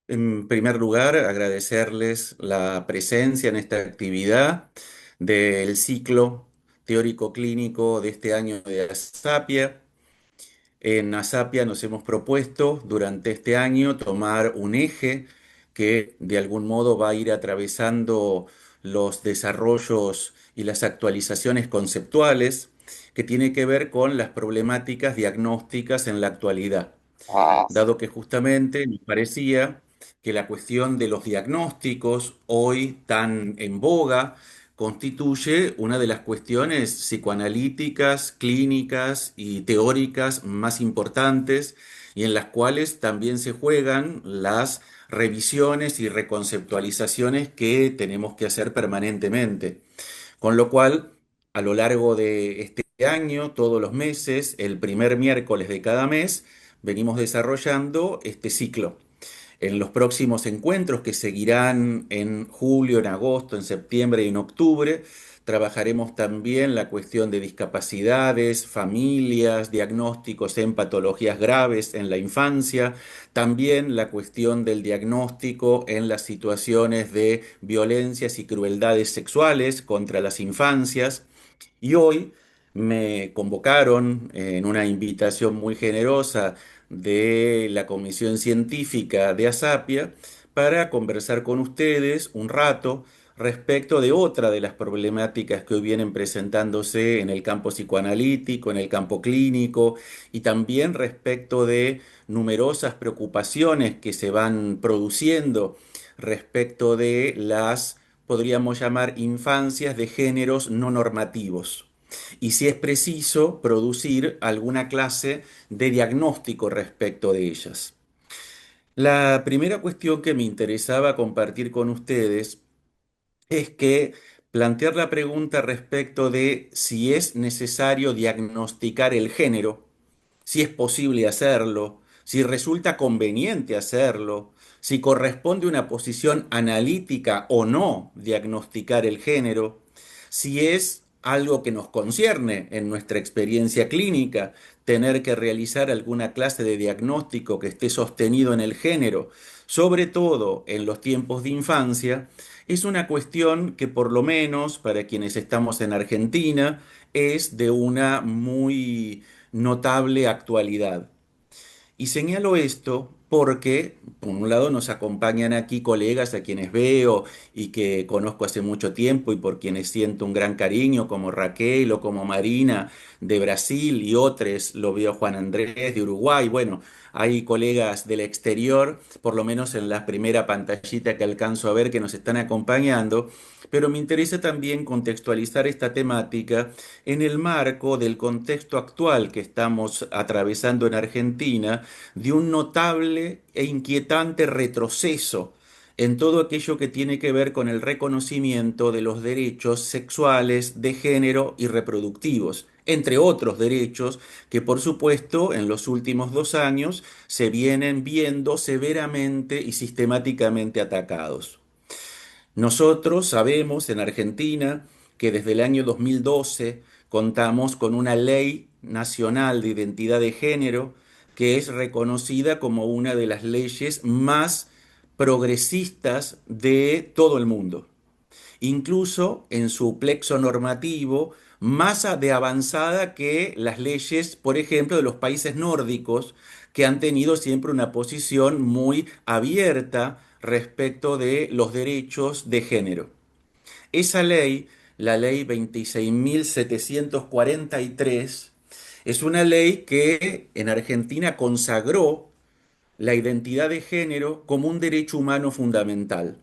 En primer lugar, agradecerles la presencia en esta actividad del ciclo teórico clínico de este año de ASAPIA. En ASAPIA nos hemos propuesto durante este año tomar un eje que de algún modo va a ir atravesando los desarrollos y las actualizaciones conceptuales que tiene que ver con las problemáticas diagnósticas en la actualidad, Ah, dado que justamente nos parecía que la cuestión de los diagnósticos, hoy tan en boga, constituye una de las cuestiones psicoanalíticas, clínicas y teóricas más importantes y en las cuales también se juegan las revisiones y reconceptualizaciones que tenemos que hacer permanentemente. Con lo cual, a lo largo de este año, todos los meses, el primer miércoles de cada mes, venimos desarrollando este ciclo. En los próximos encuentros que seguirán en julio, en agosto, en septiembre y en octubre, trabajaremos también la cuestión de discapacidades, familias, diagnósticos en patologías graves en la infancia, también la cuestión del diagnóstico en las situaciones de violencias y crueldades sexuales contra las infancias. Y hoy me convocaron en una invitación muy generosa de la Comisión Científica de ASAPIA para conversar con ustedes un rato respecto de otra de las problemáticas que hoy vienen presentándose en el campo psicoanalítico, en el campo clínico y también respecto de numerosas preocupaciones que se van produciendo respecto de las, podríamos llamar, infancias de géneros no normativos. Y si es preciso, producir alguna clase de diagnóstico respecto de ellas. La primera cuestión que me interesaba compartir con ustedes es que plantear la pregunta respecto de si es necesario diagnosticar el género, si es posible hacerlo, si resulta conveniente hacerlo, si corresponde una posición analítica o no diagnosticar el género, si es algo que nos concierne en nuestra experiencia clínica, tener que realizar alguna clase de diagnóstico que esté sostenido en el género, sobre todo en los tiempos de infancia, es una cuestión que por lo menos para quienes estamos en Argentina es de una muy notable actualidad. Y señalo esto porque, por un lado, nos acompañan aquí colegas a quienes veo y que conozco hace mucho tiempo y por quienes siento un gran cariño, como Raquel o como Marina de Brasil y otros, lo veo Juan Andrés de Uruguay. Bueno, hay colegas del exterior, por lo menos en la primera pantallita que alcanzo a ver que nos están acompañando, pero me interesa también contextualizar esta temática en el marco del contexto actual que estamos atravesando en Argentina, de un notable e inquietante retroceso en todo aquello que tiene que ver con el reconocimiento de los derechos sexuales, de género y reproductivos, entre otros derechos que, por supuesto, en los últimos 2 años se vienen viendo severamente y sistemáticamente atacados. Nosotros sabemos en Argentina que desde el año 2012 contamos con una ley nacional de identidad de género que es reconocida como una de las leyes más progresistas de todo el mundo, incluso en su plexo normativo de avanzada que las leyes, por ejemplo, de los países nórdicos, que han tenido siempre una posición muy abierta respecto de los derechos de género. Esa ley, la ley 26.743, es una ley que en Argentina consagró la identidad de género como un derecho humano fundamental.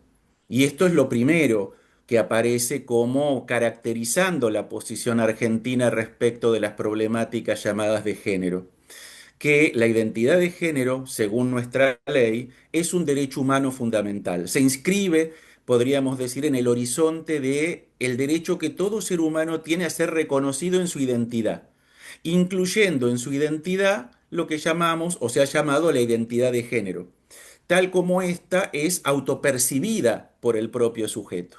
Y esto es lo primero que aparece como caracterizando la posición argentina respecto de las problemáticas llamadas de género, que la identidad de género, según nuestra ley, es un derecho humano fundamental. Se inscribe, podríamos decir, en el horizonte de el derecho que todo ser humano tiene a ser reconocido en su identidad, incluyendo en su identidad lo que llamamos o se ha llamado la identidad de género, tal como ésta es autopercibida por el propio sujeto.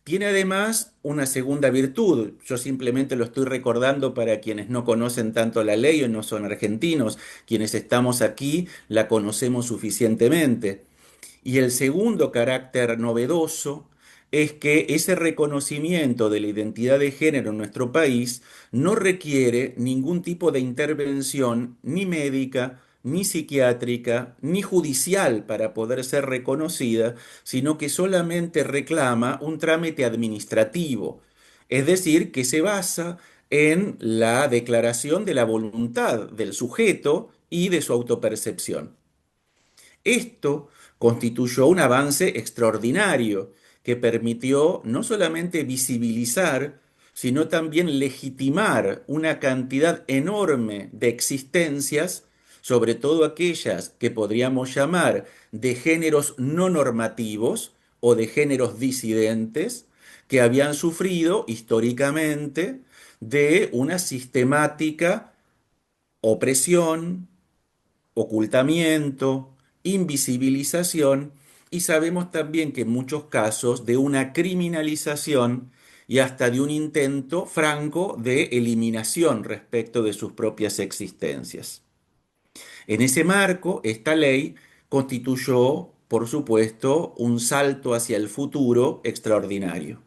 Tiene además una segunda virtud, yo simplemente lo estoy recordando para quienes no conocen tanto la ley o no son argentinos, quienes estamos aquí la conocemos suficientemente. Y el segundo carácter novedoso es que ese reconocimiento de la identidad de género en nuestro país no requiere ningún tipo de intervención ni médica, ni psiquiátrica, ni judicial para poder ser reconocida, sino que solamente reclama un trámite administrativo. Es decir, que se basa en la declaración de la voluntad del sujeto y de su autopercepción. Esto constituyó un avance extraordinario que permitió no solamente visibilizar, sino también legitimar una cantidad enorme de existencias, sobre todo aquellas que podríamos llamar de géneros no normativos o de géneros disidentes, que habían sufrido históricamente de una sistemática opresión, ocultamiento, invisibilización y sabemos también que en muchos casos de una criminalización y hasta de un intento franco de eliminación respecto de sus propias existencias. En ese marco, esta ley constituyó, por supuesto, un salto hacia el futuro extraordinario.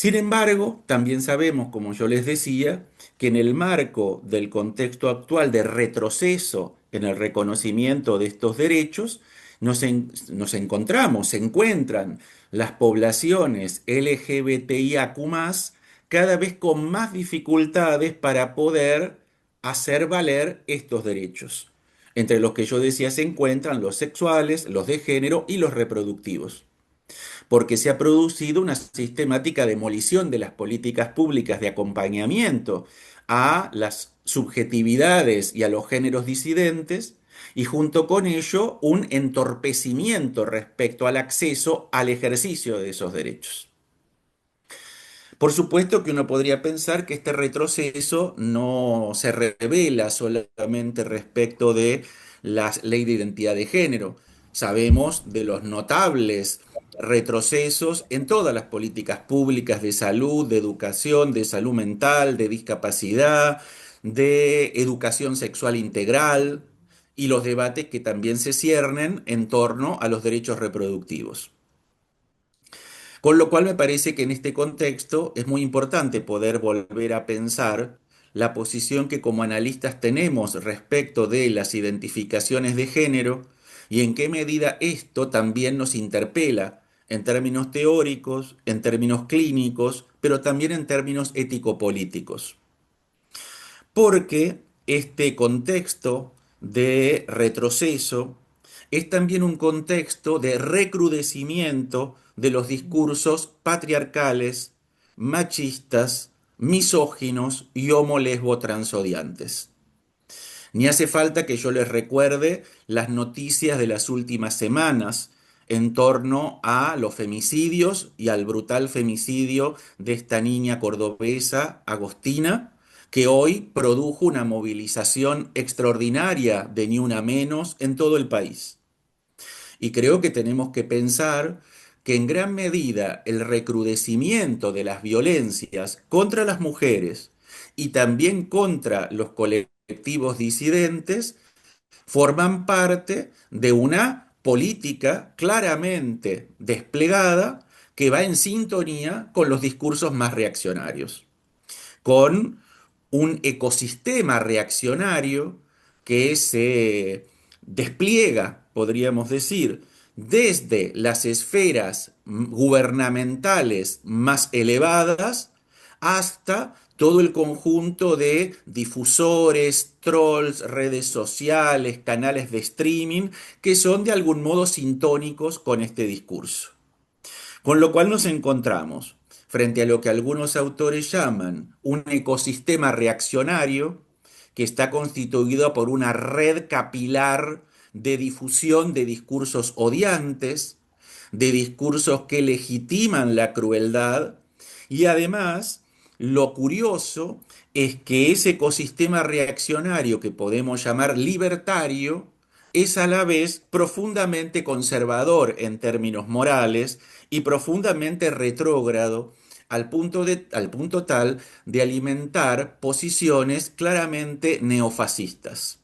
Sin embargo, también sabemos, como yo les decía, que en el marco del contexto actual de retroceso en el reconocimiento de estos derechos, nos encontramos, se encuentran las poblaciones LGBTIAQ+, cada vez con más dificultades para poder hacer valer estos derechos, entre los que yo decía se encuentran los sexuales, los de género y los reproductivos porque se ha producido una sistemática demolición de las políticas públicas de acompañamiento a las subjetividades y a los géneros disidentes, y junto con ello un entorpecimiento respecto al acceso al ejercicio de esos derechos. Por supuesto que uno podría pensar que este retroceso no se revela solamente respecto de la ley de identidad de género. Sabemos de los notables retrocesos en todas las políticas públicas de salud, de educación, de salud mental, de discapacidad, de educación sexual integral y los debates que también se ciernen en torno a los derechos reproductivos. Con lo cual me parece que en este contexto es muy importante poder volver a pensar la posición que como analistas tenemos respecto de las identificaciones de género y en qué medida esto también nos interpela en términos teóricos, en términos clínicos, pero también en términos ético-políticos. Porque este contexto de retroceso es también un contexto de recrudecimiento de los discursos patriarcales, machistas, misóginos y homo-lesbo-transodiantes. Ni hace falta que yo les recuerde las noticias de las últimas semanas en torno a los femicidios y al brutal femicidio de esta niña cordobesa, Agostina, que hoy produjo una movilización extraordinaria de Ni Una Menos en todo el país. Y creo que tenemos que pensar que en gran medida el recrudecimiento de las violencias contra las mujeres y también contra los colectivos disidentes forman parte de una política claramente desplegada que va en sintonía con los discursos más reaccionarios, con un ecosistema reaccionario que se despliega, podríamos decir, desde las esferas gubernamentales más elevadas hasta todo el conjunto de difusores, trolls, redes sociales, canales de streaming, que son de algún modo sintónicos con este discurso. Con lo cual nos encontramos frente a lo que algunos autores llaman un ecosistema reaccionario que está constituido por una red capilar de difusión de discursos odiantes, de discursos que legitiman la crueldad y además lo curioso es que ese ecosistema reaccionario que podemos llamar libertario es a la vez profundamente conservador en términos morales y profundamente retrógrado al punto tal de alimentar posiciones claramente neofascistas.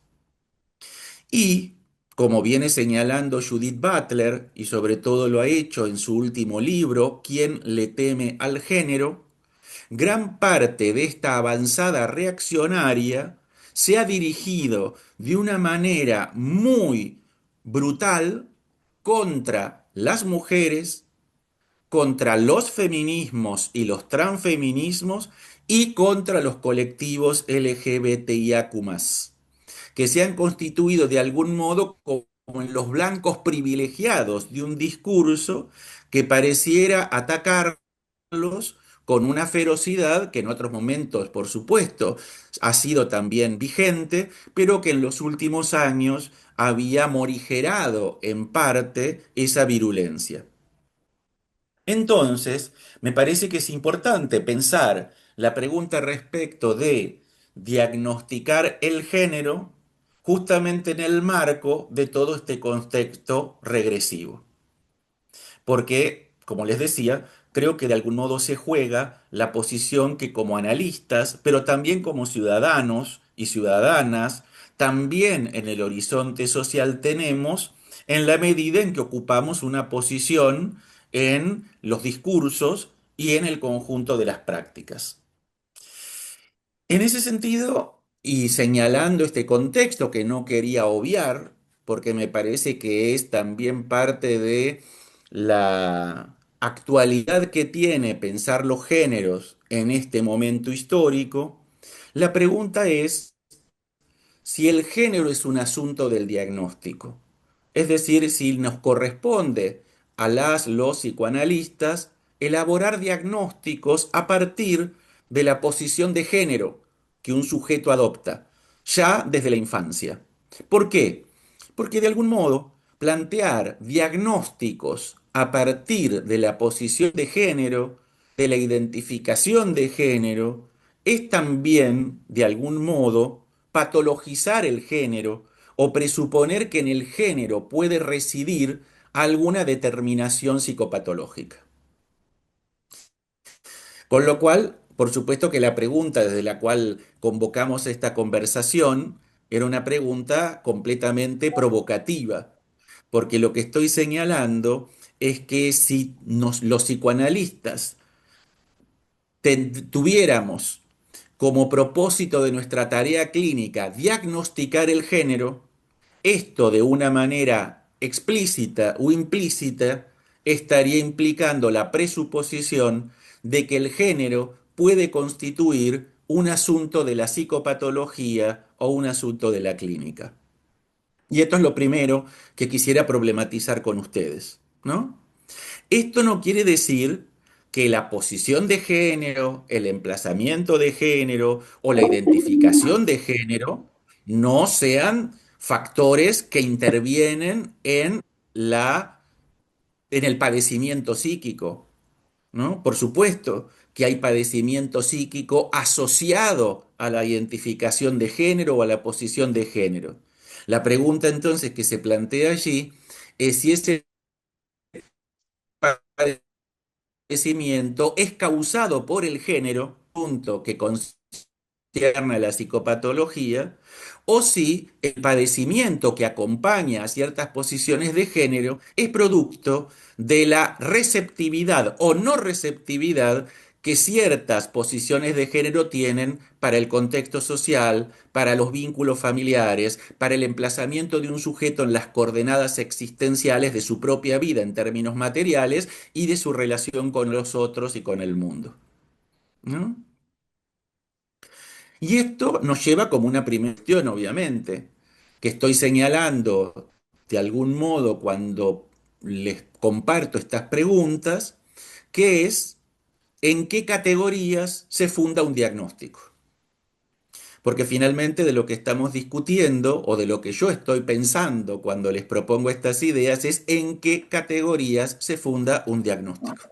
Y como viene señalando Judith Butler, y sobre todo lo ha hecho en su último libro, ¿Quién le teme al género?, gran parte de esta avanzada reaccionaria se ha dirigido de una manera muy brutal contra las mujeres, contra los feminismos y los transfeminismos y contra los colectivos LGBTIAQ+, que se han constituido de algún modo como en los blancos privilegiados de un discurso que pareciera atacarlos con una ferocidad que en otros momentos, por supuesto, ha sido también vigente, pero que en los últimos años había morigerado en parte esa virulencia. Entonces, me parece que es importante pensar la pregunta respecto de diagnosticar el género justamente en el marco de todo este contexto regresivo. Porque, como les decía, creo que de algún modo se juega la posición que como analistas, pero también como ciudadanos y ciudadanas, también en el horizonte social tenemos en la medida en que ocupamos una posición en los discursos y en el conjunto de las prácticas. En ese sentido, y señalando este contexto que no quería obviar, porque me parece que es también parte de la actualidad que tiene pensar los géneros en este momento histórico, la pregunta es si el género es un asunto del diagnóstico. Es decir, si nos corresponde a los psicoanalistas elaborar diagnósticos a partir de la posición de género que un sujeto adopta, ya desde la infancia. ¿Por qué? Porque de algún modo plantear diagnósticos a partir de la posición de género, de la identificación de género, es también, de algún modo, patologizar el género o presuponer que en el género puede residir alguna determinación psicopatológica. Con lo cual, por supuesto que la pregunta desde la cual convocamos esta conversación era una pregunta completamente provocativa, porque lo que estoy señalando es que si los psicoanalistas tuviéramos como propósito de nuestra tarea clínica diagnosticar el género, esto de una manera explícita o implícita estaría implicando la presuposición de que el género puede constituir un asunto de la psicopatología o un asunto de la clínica. Y esto es lo primero que quisiera problematizar con ustedes, ¿no? Esto no quiere decir que la posición de género, el emplazamiento de género o la identificación de género no sean factores que intervienen en en el padecimiento psíquico, ¿no? Por supuesto que hay padecimiento psíquico asociado a la identificación de género o a la posición de género. La pregunta entonces que se plantea allí es si ese padecimiento es causado por el género, punto que concierne a la psicopatología, o si el padecimiento que acompaña a ciertas posiciones de género es producto de la receptividad o no receptividad que ciertas posiciones de género tienen para el contexto social, para los vínculos familiares, para el emplazamiento de un sujeto en las coordenadas existenciales de su propia vida en términos materiales y de su relación con los otros y con el mundo, ¿no? Y esto nos lleva como una primera cuestión, obviamente, que estoy señalando de algún modo cuando les comparto estas preguntas, que es en qué categorías se funda un diagnóstico. Porque finalmente de lo que estamos discutiendo o de lo que yo estoy pensando cuando les propongo estas ideas es en qué categorías se funda un diagnóstico.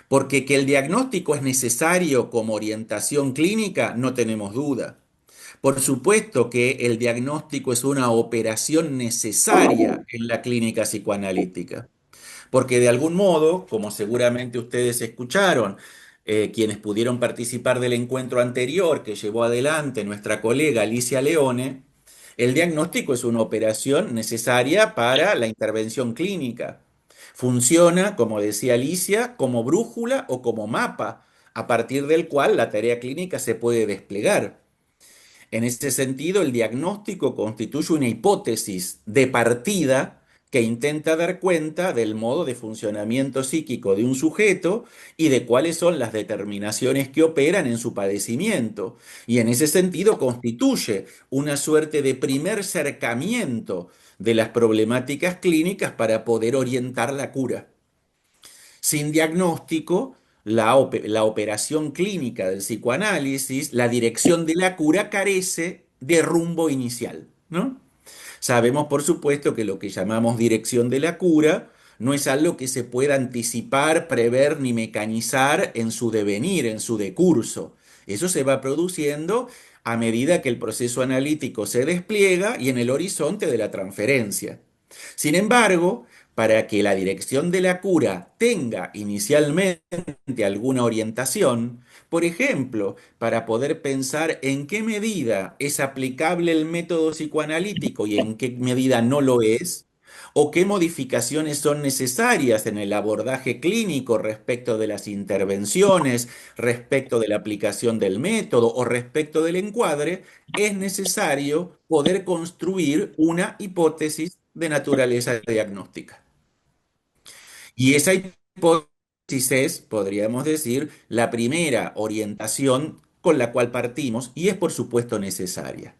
Porque que el diagnóstico es necesario como orientación clínica, no tenemos duda. Por supuesto que el diagnóstico es una operación necesaria en la clínica psicoanalítica, porque de algún modo, como seguramente ustedes escucharon, quienes pudieron participar del encuentro anterior que llevó adelante nuestra colega Alicia Leone, El diagnóstico es una operación necesaria para la intervención clínica. Funciona, como decía Alicia, como brújula o como mapa, a partir del cual la tarea clínica se puede desplegar. En ese sentido, el diagnóstico constituye una hipótesis de partida que intenta dar cuenta del modo de funcionamiento psíquico de un sujeto y de cuáles son las determinaciones que operan en su padecimiento. Y en ese sentido constituye una suerte de primer cercamiento de las problemáticas clínicas para poder orientar la cura. Sin diagnóstico, la operación clínica del psicoanálisis, la dirección de la cura carece de rumbo inicial, ¿no? Sabemos, por supuesto, que lo que llamamos dirección de la cura no es algo que se pueda anticipar, prever ni mecanizar en su devenir, en su decurso. Eso se va produciendo a medida que el proceso analítico se despliega y en el horizonte de la transferencia. Sin embargo, para que la dirección de la cura tenga inicialmente alguna orientación, por ejemplo, para poder pensar en qué medida es aplicable el método psicoanalítico y en qué medida no lo es, o qué modificaciones son necesarias en el abordaje clínico respecto de las intervenciones, respecto de la aplicación del método o respecto del encuadre, es necesario poder construir una hipótesis de naturaleza diagnóstica. Y esa hipótesis es, podríamos decir, la primera orientación con la cual partimos y es por supuesto necesaria.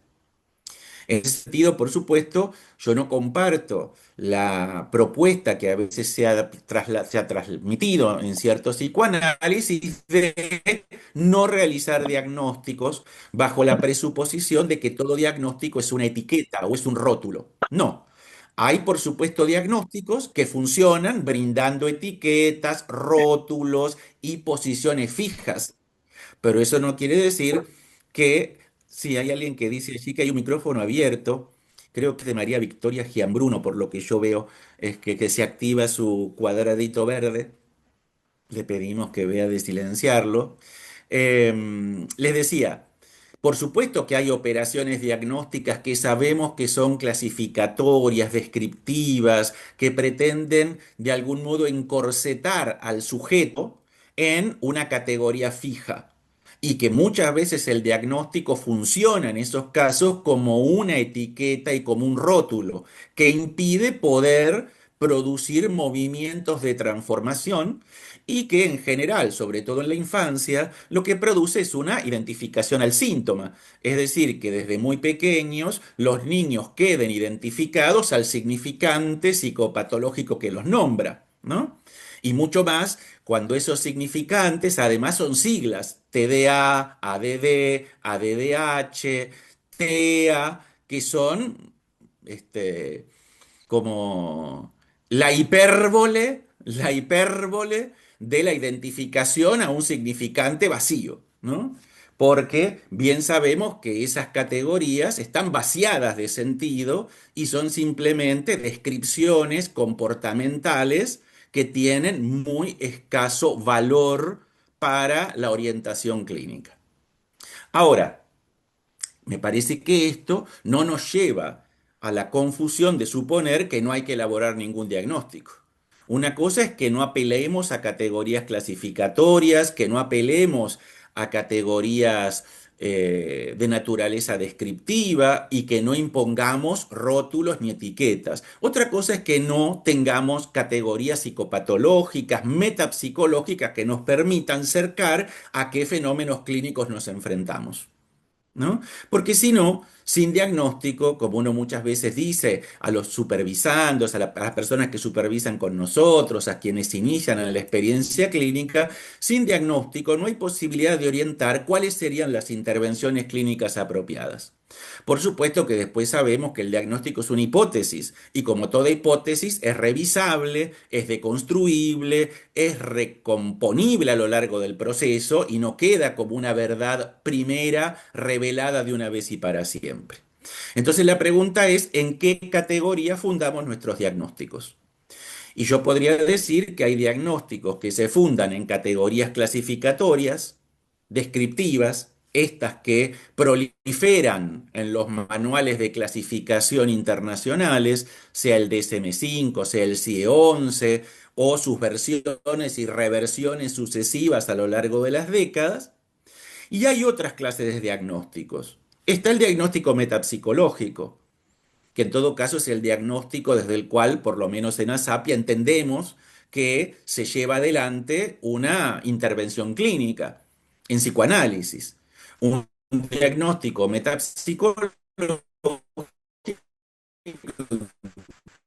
En ese sentido, por supuesto, yo no comparto la propuesta que a veces se ha transmitido en cierto psicoanálisis de no realizar diagnósticos bajo la presuposición de que todo diagnóstico es una etiqueta o es un rótulo. No. Hay, por supuesto, diagnósticos que funcionan brindando etiquetas, rótulos y posiciones fijas, pero eso no quiere decir que si hay alguien que dice allí que hay un micrófono abierto, creo que es de María Victoria Giambruno, por lo que yo veo, es que se activa su cuadradito verde. Le pedimos que vea de silenciarlo. Les decía, por supuesto que hay operaciones diagnósticas que sabemos que son clasificatorias, descriptivas, que pretenden de algún modo encorsetar al sujeto en una categoría fija y que muchas veces el diagnóstico funciona en esos casos como una etiqueta y como un rótulo que impide poder producir movimientos de transformación y que en general, sobre todo en la infancia, lo que produce es una identificación al síntoma. Es decir, que desde muy pequeños los niños queden identificados al significante psicopatológico que los nombra, ¿no? Y mucho más cuando esos significantes además son siglas, TDA, ADD, ADDH, TEA, que son este, como la hipérbole de la identificación a un significante vacío, ¿no? Porque bien sabemos que esas categorías están vaciadas de sentido y son simplemente descripciones comportamentales que tienen muy escaso valor para la orientación clínica. Ahora, me parece que esto no nos lleva a la confusión de suponer que no hay que elaborar ningún diagnóstico. Una cosa es que no apelemos a categorías clasificatorias, que no apelemos a categorías de naturaleza descriptiva y que no impongamos rótulos ni etiquetas. Otra cosa es que no tengamos categorías psicopatológicas, metapsicológicas que nos permitan cercar a qué fenómenos clínicos nos enfrentamos. ¿No? Porque si no, sin diagnóstico, como uno muchas veces dice a los supervisandos, a las personas que supervisan con nosotros, a quienes inician en la experiencia clínica, sin diagnóstico no hay posibilidad de orientar cuáles serían las intervenciones clínicas apropiadas. Por supuesto que después sabemos que el diagnóstico es una hipótesis y como toda hipótesis es revisable, es deconstruible, es recomponible a lo largo del proceso y no queda como una verdad primera revelada de una vez y para siempre. Entonces la pregunta es, ¿en qué categoría fundamos nuestros diagnósticos? Y yo podría decir que hay diagnósticos que se fundan en categorías clasificatorias, descriptivas, estas que proliferan en los manuales de clasificación internacionales, sea el DSM-5, sea el CIE-11 o sus versiones y reversiones sucesivas a lo largo de las décadas. Y hay otras clases de diagnósticos. Está el diagnóstico metapsicológico, que en todo caso es el diagnóstico desde el cual, por lo menos en Asapia, entendemos que se lleva adelante una intervención clínica en psicoanálisis. Un diagnóstico metapsicológico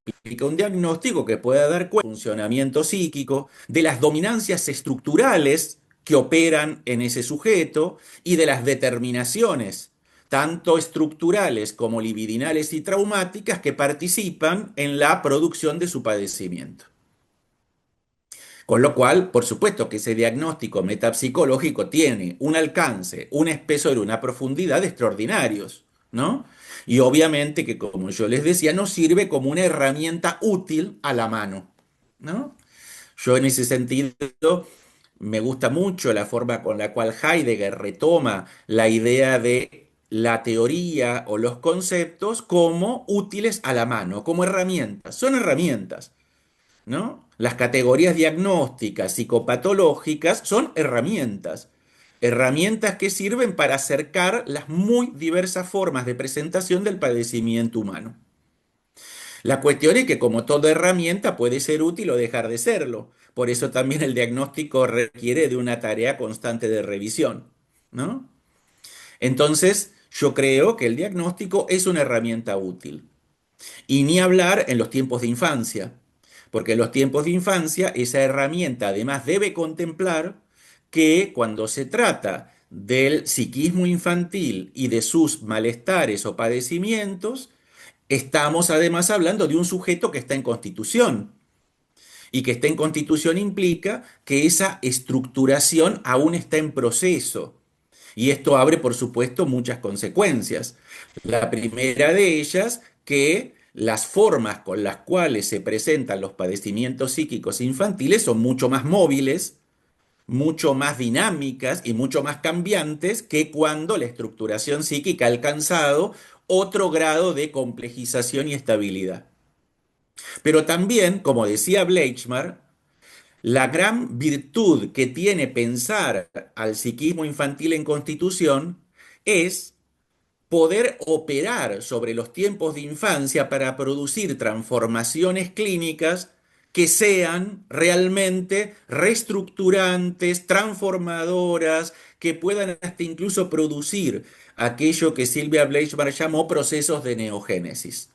implica un diagnóstico que pueda dar cuenta del funcionamiento psíquico, de las dominancias estructurales que operan en ese sujeto y de las determinaciones, tanto estructurales como libidinales y traumáticas, que participan en la producción de su padecimiento. Con lo cual, por supuesto que ese diagnóstico metapsicológico tiene un alcance, un espesor, una profundidad extraordinarios, ¿no? Y obviamente que, como yo les decía, nos sirve como una herramienta útil a la mano, ¿no? Yo en ese sentido me gusta mucho la forma con la cual Heidegger retoma la idea de la teoría o los conceptos como útiles a la mano, como herramientas. Son herramientas. ¿No? Las categorías diagnósticas, psicopatológicas, son herramientas. Herramientas que sirven para acercar las muy diversas formas de presentación del padecimiento humano. La cuestión es que como toda herramienta puede ser útil o dejar de serlo. Por eso también el diagnóstico requiere de una tarea constante de revisión, ¿no? Entonces, yo creo que el diagnóstico es una herramienta útil. Y ni hablar en los tiempos de infancia, porque en los tiempos de infancia esa herramienta además debe contemplar que cuando se trata del psiquismo infantil y de sus malestares o padecimientos, estamos además hablando de un sujeto que está en constitución. Y que está en constitución implica que esa estructuración aún está en proceso. Y esto abre, por supuesto, muchas consecuencias. La primera de ellas, que las formas con las cuales se presentan los padecimientos psíquicos infantiles son mucho más móviles, mucho más dinámicas y mucho más cambiantes que cuando la estructuración psíquica ha alcanzado otro grado de complejización y estabilidad. Pero también, como decía Bleichmar, la gran virtud que tiene pensar al psiquismo infantil en constitución es poder operar sobre los tiempos de infancia para producir transformaciones clínicas que sean realmente reestructurantes, transformadoras, que puedan hasta incluso producir aquello que Silvia Bleichmar llamó procesos de neogénesis.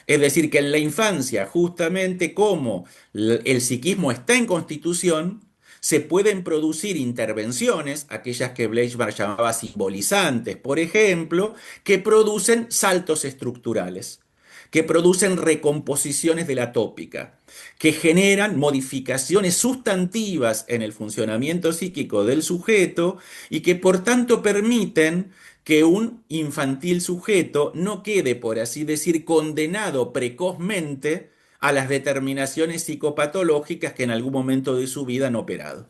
Es decir, que en la infancia, justamente como el psiquismo está en constitución, se pueden producir intervenciones, aquellas que Bleichmar llamaba simbolizantes, por ejemplo, que producen saltos estructurales, que producen recomposiciones de la tópica, que generan modificaciones sustantivas en el funcionamiento psíquico del sujeto y que por tanto permiten que un infantil sujeto no quede, por así decir, condenado precozmente a las determinaciones psicopatológicas que en algún momento de su vida han operado.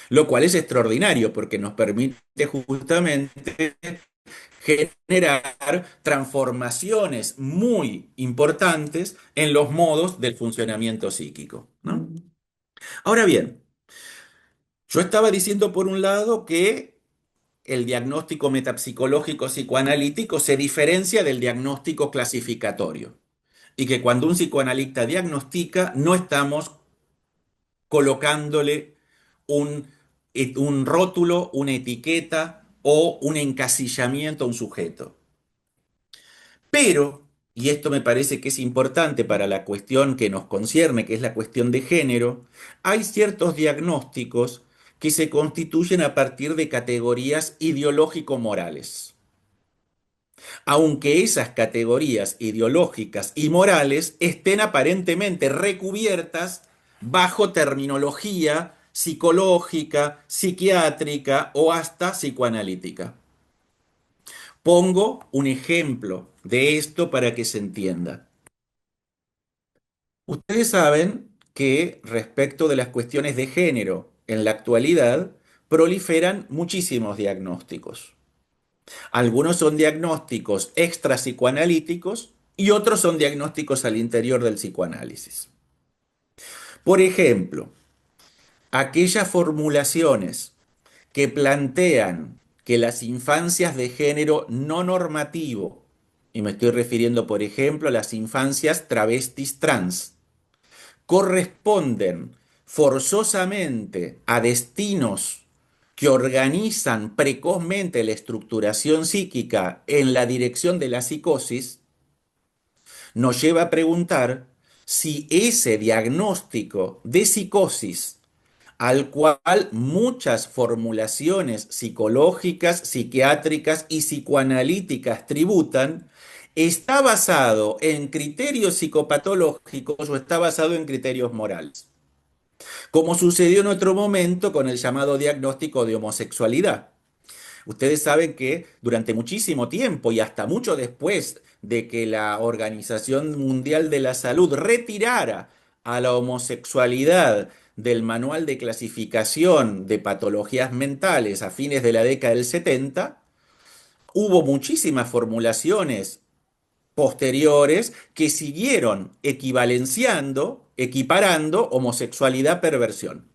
Lo cual es extraordinario porque nos permite justamente generar transformaciones muy importantes en los modos del funcionamiento psíquico, ¿no? Ahora bien, yo estaba diciendo por un lado que el diagnóstico metapsicológico psicoanalítico se diferencia del diagnóstico clasificatorio y que cuando un psicoanalista diagnostica no estamos colocándole un, un rótulo, una etiqueta o un encasillamiento a un sujeto. Pero, y esto me parece que es importante para la cuestión que nos concierne, que es la cuestión de género, hay ciertos diagnósticos que se constituyen a partir de categorías ideológico-morales. Aunque esas categorías ideológicas y morales estén aparentemente recubiertas bajo terminología psicológica, psiquiátrica o hasta psicoanalítica. Pongo un ejemplo de esto para que se entienda. Ustedes saben que respecto de las cuestiones de género en la actualidad, proliferan muchísimos diagnósticos. Algunos son diagnósticos extra psicoanalíticos y otros son diagnósticos al interior del psicoanálisis. Por ejemplo, aquellas formulaciones que plantean que las infancias de género no normativo, y me estoy refiriendo, por ejemplo, a las infancias travestis trans, corresponden forzosamente a destinos que organizan precozmente la estructuración psíquica en la dirección de la psicosis, nos lleva a preguntar si ese diagnóstico de psicosis al cual muchas formulaciones psicológicas, psiquiátricas y psicoanalíticas tributan, está basado en criterios psicopatológicos o está basado en criterios morales, como sucedió en otro momento con el llamado diagnóstico de homosexualidad. Ustedes saben que durante muchísimo tiempo y hasta mucho después de que la Organización Mundial de la Salud retirara a la homosexualidad del manual de clasificación de patologías mentales a fines de la década del 70, hubo muchísimas formulaciones posteriores que siguieron equivalenciando, equiparando homosexualidad-perversión.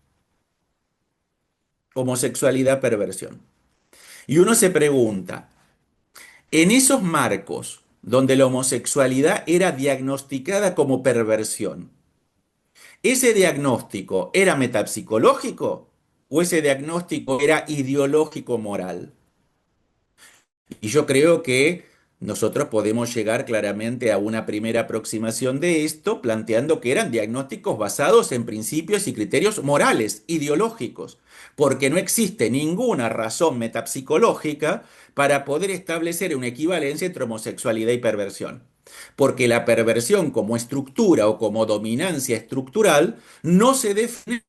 Homosexualidad-perversión. Y uno se pregunta, en esos marcos donde la homosexualidad era diagnosticada como perversión, ¿ese diagnóstico era metapsicológico o ese diagnóstico era ideológico moral? Y yo creo que nosotros podemos llegar claramente a una primera aproximación de esto, planteando que eran diagnósticos basados en principios y criterios morales, ideológicos, porque no existe ninguna razón metapsicológica para poder establecer una equivalencia entre homosexualidad y perversión. Porque la perversión como estructura o como dominancia estructural no se define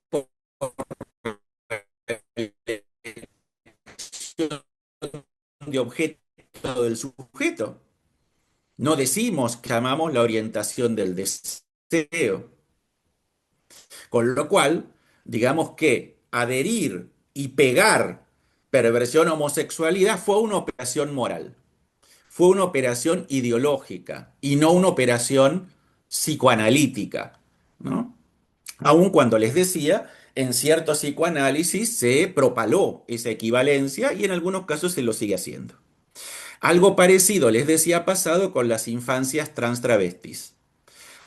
por de objeto del sujeto. No decimos que llamamos la orientación del deseo. Con lo cual, digamos que adherir y pegar perversión a homosexualidad fue una operación moral, fue una operación ideológica y no una operación psicoanalítica, ¿no? Aun cuando les decía, en cierto psicoanálisis se propaló esa equivalencia y en algunos casos se lo sigue haciendo. Algo parecido, les decía, ha pasado con las infancias trans travestis.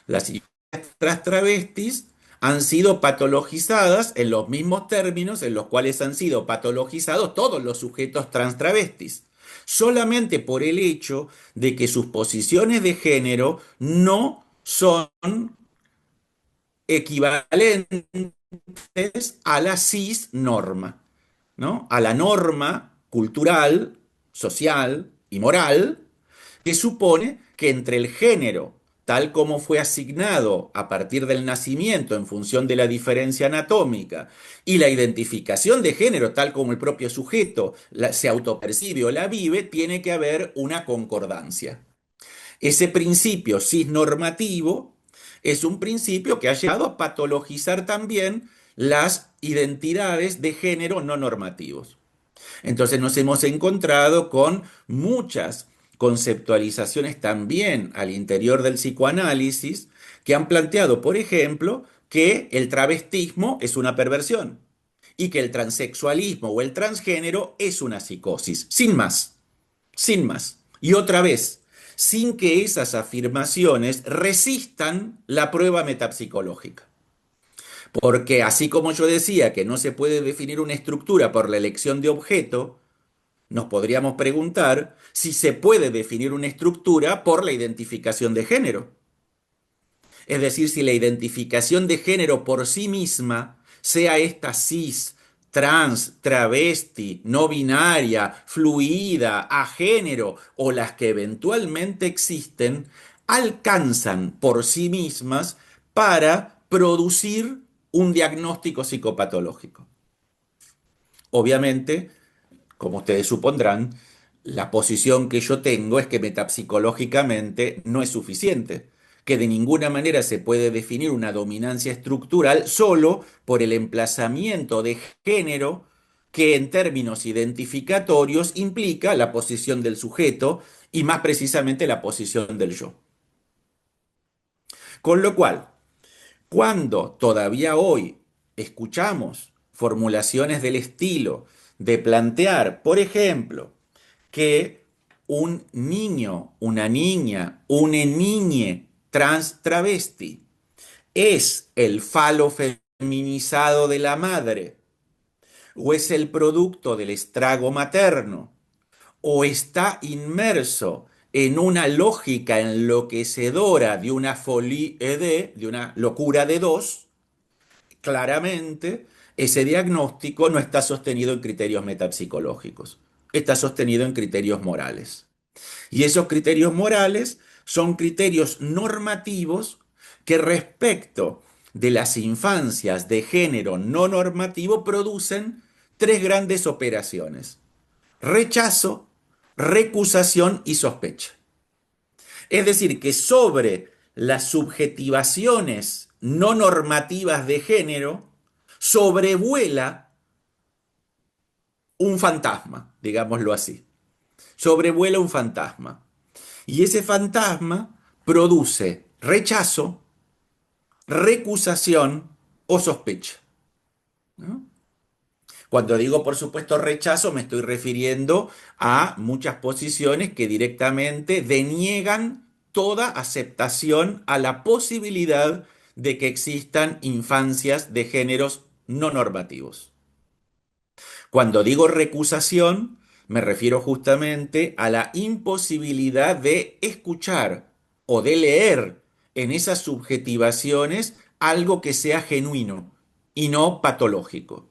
Las infancias travestis han sido patologizadas en los mismos términos en los cuales han sido patologizados todos los sujetos trans travestis, solamente por el hecho de que sus posiciones de género no son equivalentes a la cis norma, ¿no? A la norma cultural, social y moral que supone que entre el género, tal como fue asignado a partir del nacimiento en función de la diferencia anatómica, y la identificación de género, tal como el propio sujeto se autopercibe o la vive, tiene que haber una concordancia. Ese principio cisnormativo es un principio que ha llegado a patologizar también las identidades de género no normativos. Entonces nos hemos encontrado con muchas conceptualizaciones también al interior del psicoanálisis que han planteado, por ejemplo, que el travestismo es una perversión y que el transexualismo o el transgénero es una psicosis, sin más, sin más. Y otra vez, sin que esas afirmaciones resistan la prueba metapsicológica. Porque así como yo decía que no se puede definir una estructura por la elección de objeto, nos podríamos preguntar si se puede definir una estructura por la identificación de género. Es decir, si la identificación de género por sí misma, sea esta cis, trans, travesti, no binaria, fluida, agénero o las que eventualmente existen, alcanzan por sí mismas para producir un diagnóstico psicopatológico. Obviamente, como ustedes supondrán, la posición que yo tengo es que metapsicológicamente no es suficiente, que de ninguna manera se puede definir una dominancia estructural solo por el emplazamiento de género que en términos identificatorios implica la posición del sujeto y más precisamente la posición del yo. Con lo cual, cuando todavía hoy escuchamos formulaciones del estilo de plantear, por ejemplo, que un niño, una niña, una niñe trans travesti es el falo feminizado de la madre, o es el producto del estrago materno, o está inmerso en una lógica enloquecedora de una folie de una locura de dos, claramente ese diagnóstico no está sostenido en criterios metapsicológicos, está sostenido en criterios morales. Y esos criterios morales son criterios normativos que respecto de las infancias de género no normativo producen tres grandes operaciones: rechazo, recusación y sospecha. Es decir, que sobre las subjetivaciones no normativas de género sobrevuela un fantasma, digámoslo así. Sobrevuela un fantasma. Y ese fantasma produce rechazo, recusación o sospecha, ¿no? Cuando digo, por supuesto, rechazo, me estoy refiriendo a muchas posiciones que directamente deniegan toda aceptación a la posibilidad de que existan infancias de géneros no normativos. Cuando digo recusación, me refiero justamente a la imposibilidad de escuchar o de leer en esas subjetivaciones algo que sea genuino y no patológico.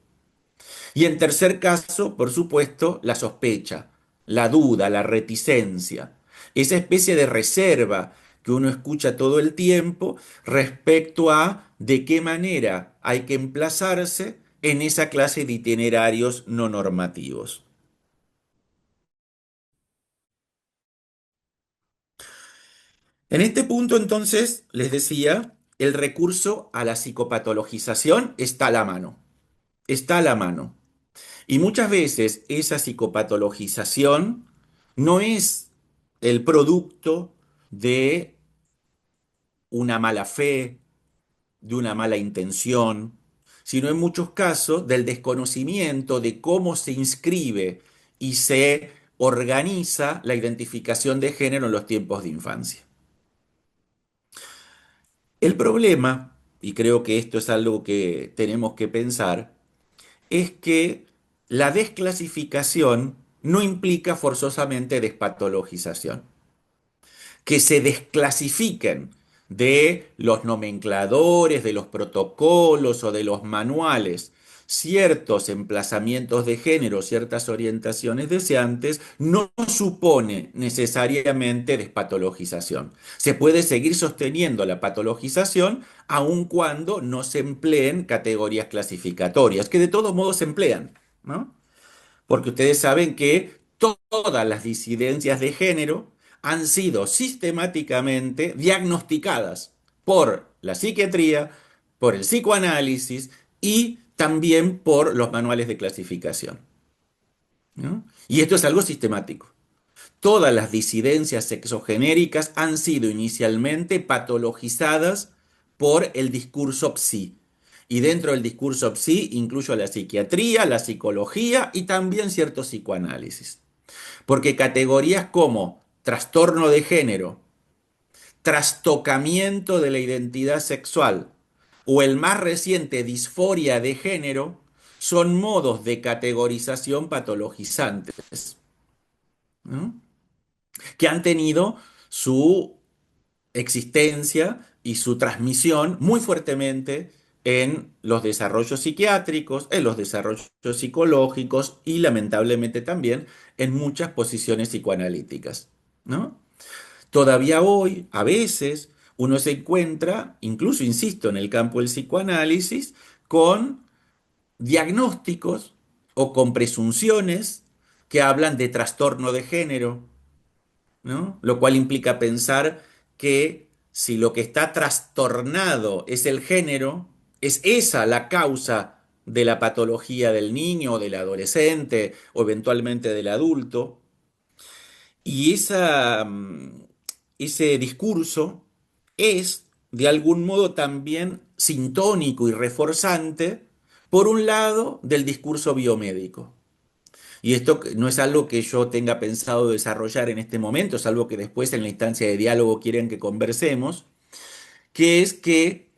Y en tercer caso, por supuesto, la sospecha, la duda, la reticencia, esa especie de reserva que uno escucha todo el tiempo respecto a de qué manera hay que emplazarse en esa clase de itinerarios no normativos. En este punto, entonces, les decía, el recurso a la psicopatologización está a la mano, está a la mano. Y muchas veces esa psicopatologización no es el producto de una mala fe, de una mala intención, sino en muchos casos del desconocimiento de cómo se inscribe y se organiza la identificación de género en los tiempos de infancia. El problema, y creo que esto es algo que tenemos que pensar, es que la desclasificación no implica forzosamente despatologización. Que se desclasifiquen de los nomencladores, de los protocolos o de los manuales ciertos emplazamientos de género, ciertas orientaciones deseantes, no supone necesariamente despatologización. Se puede seguir sosteniendo la patologización aun cuando no se empleen categorías clasificatorias, que de todos modos se emplean, ¿no? Porque ustedes saben que todas las disidencias de género han sido sistemáticamente diagnosticadas por la psiquiatría, por el psicoanálisis y también por los manuales de clasificación, ¿no? Y esto es algo sistemático. Todas las disidencias sexogenéricas han sido inicialmente patologizadas por el discurso psi. Y dentro del discurso psi incluyo la psiquiatría, la psicología y también cierto psicoanálisis. Porque categorías como trastorno de género, trastocamiento de la identidad sexual o el más reciente disforia de género son modos de categorización patologizantes, ¿no? Que han tenido su existencia y su transmisión muy fuertemente en los desarrollos psiquiátricos, en los desarrollos psicológicos y lamentablemente también en muchas posiciones psicoanalíticas, ¿no? Todavía hoy, a veces, uno se encuentra, incluso insisto, en el campo del psicoanálisis, con diagnósticos o con presunciones que hablan de trastorno de género, ¿no? Lo cual implica pensar que si lo que está trastornado es el género, es esa la causa de la patología del niño o del adolescente o eventualmente del adulto. Y ese discurso es, de algún modo, también sintónico y reforzante, por un lado, del discurso biomédico. Y esto no es algo que yo tenga pensado desarrollar en este momento, es algo que después en la instancia de diálogo quieren que conversemos, que es que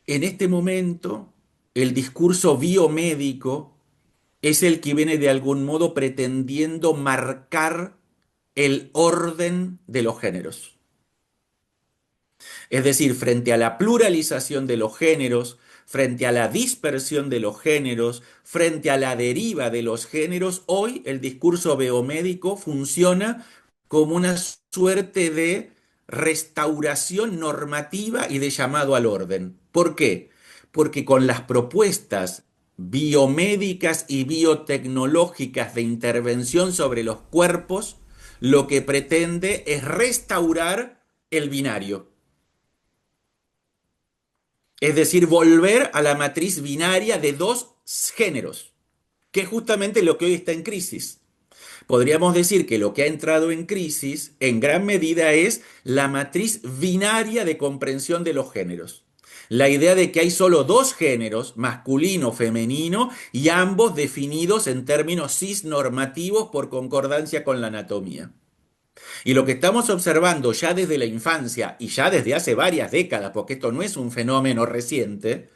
en este momento el discurso biomédico es el que viene de algún modo pretendiendo marcar el orden de los géneros. Es decir, frente a la pluralización de los géneros, frente a la dispersión de los géneros, frente a la deriva de los géneros, hoy el discurso biomédico funciona como una suerte de restauración normativa y de llamado al orden. ¿Por qué? Porque con las propuestas biomédicas y biotecnológicas de intervención sobre los cuerpos, lo que pretende es restaurar el binario. Es decir, volver a la matriz binaria de dos géneros, que es justamente lo que hoy está en crisis. Podríamos decir que lo que ha entrado en crisis en gran medida es la matriz binaria de comprensión de los géneros. La idea de que hay solo dos géneros, masculino, femenino, y ambos definidos en términos cisnormativos por concordancia con la anatomía. Y lo que estamos observando ya desde la infancia y ya desde hace varias décadas, porque esto no es un fenómeno reciente,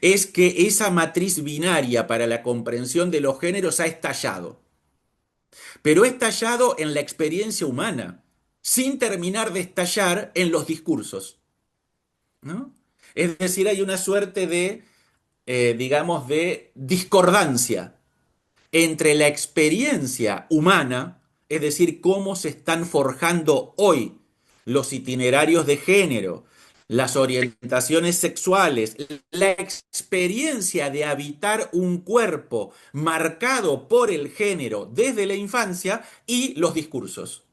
es que esa matriz binaria para la comprensión de los géneros ha estallado. Pero ha estallado en la experiencia humana, sin terminar de estallar en los discursos, ¿no? Es decir, hay una suerte de, digamos, de discordancia entre la experiencia humana, es decir, cómo se están forjando hoy los itinerarios de género, las orientaciones sexuales, la experiencia de habitar un cuerpo marcado por el género desde la infancia y los discursos.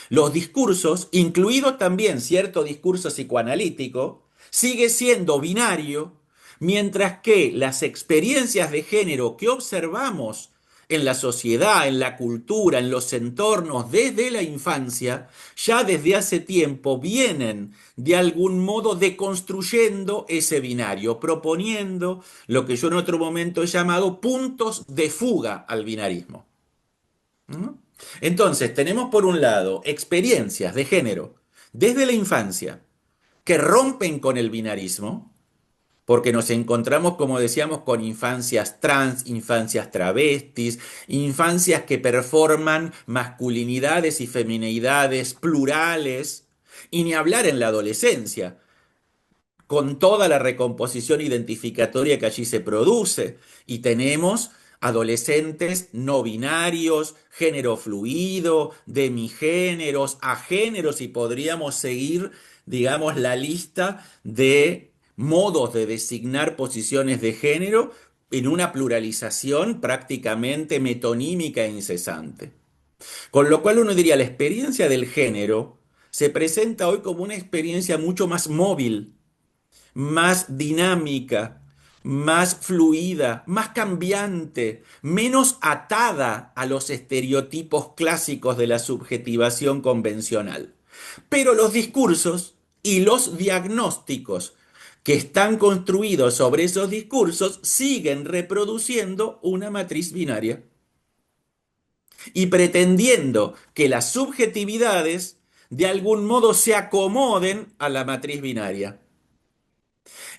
Los discursos, incluido también cierto discurso psicoanalítico, sigue siendo binario, mientras que las experiencias de género que observamos en la sociedad, en la cultura, en los entornos desde la infancia, ya desde hace tiempo vienen de algún modo deconstruyendo ese binario, proponiendo lo que yo en otro momento he llamado puntos de fuga al binarismo. ¿No? Entonces, tenemos por un lado experiencias de género desde la infancia que rompen con el binarismo, porque nos encontramos, como decíamos, con infancias trans, infancias travestis, infancias que performan masculinidades y femineidades plurales, y ni hablar en la adolescencia, con toda la recomposición identificatoria que allí se produce. Y tenemos adolescentes no binarios, género fluido, demigéneros, agéneros, y podríamos seguir, digamos, la lista de modos de designar posiciones de género en una pluralización prácticamente metonímica e incesante. Con lo cual uno diría, la experiencia del género se presenta hoy como una experiencia mucho más móvil, más dinámica, más fluida, más cambiante, menos atada a los estereotipos clásicos de la subjetivación convencional. Pero los discursos y los diagnósticos que están construidos sobre esos discursos siguen reproduciendo una matriz binaria y pretendiendo que las subjetividades de algún modo se acomoden a la matriz binaria.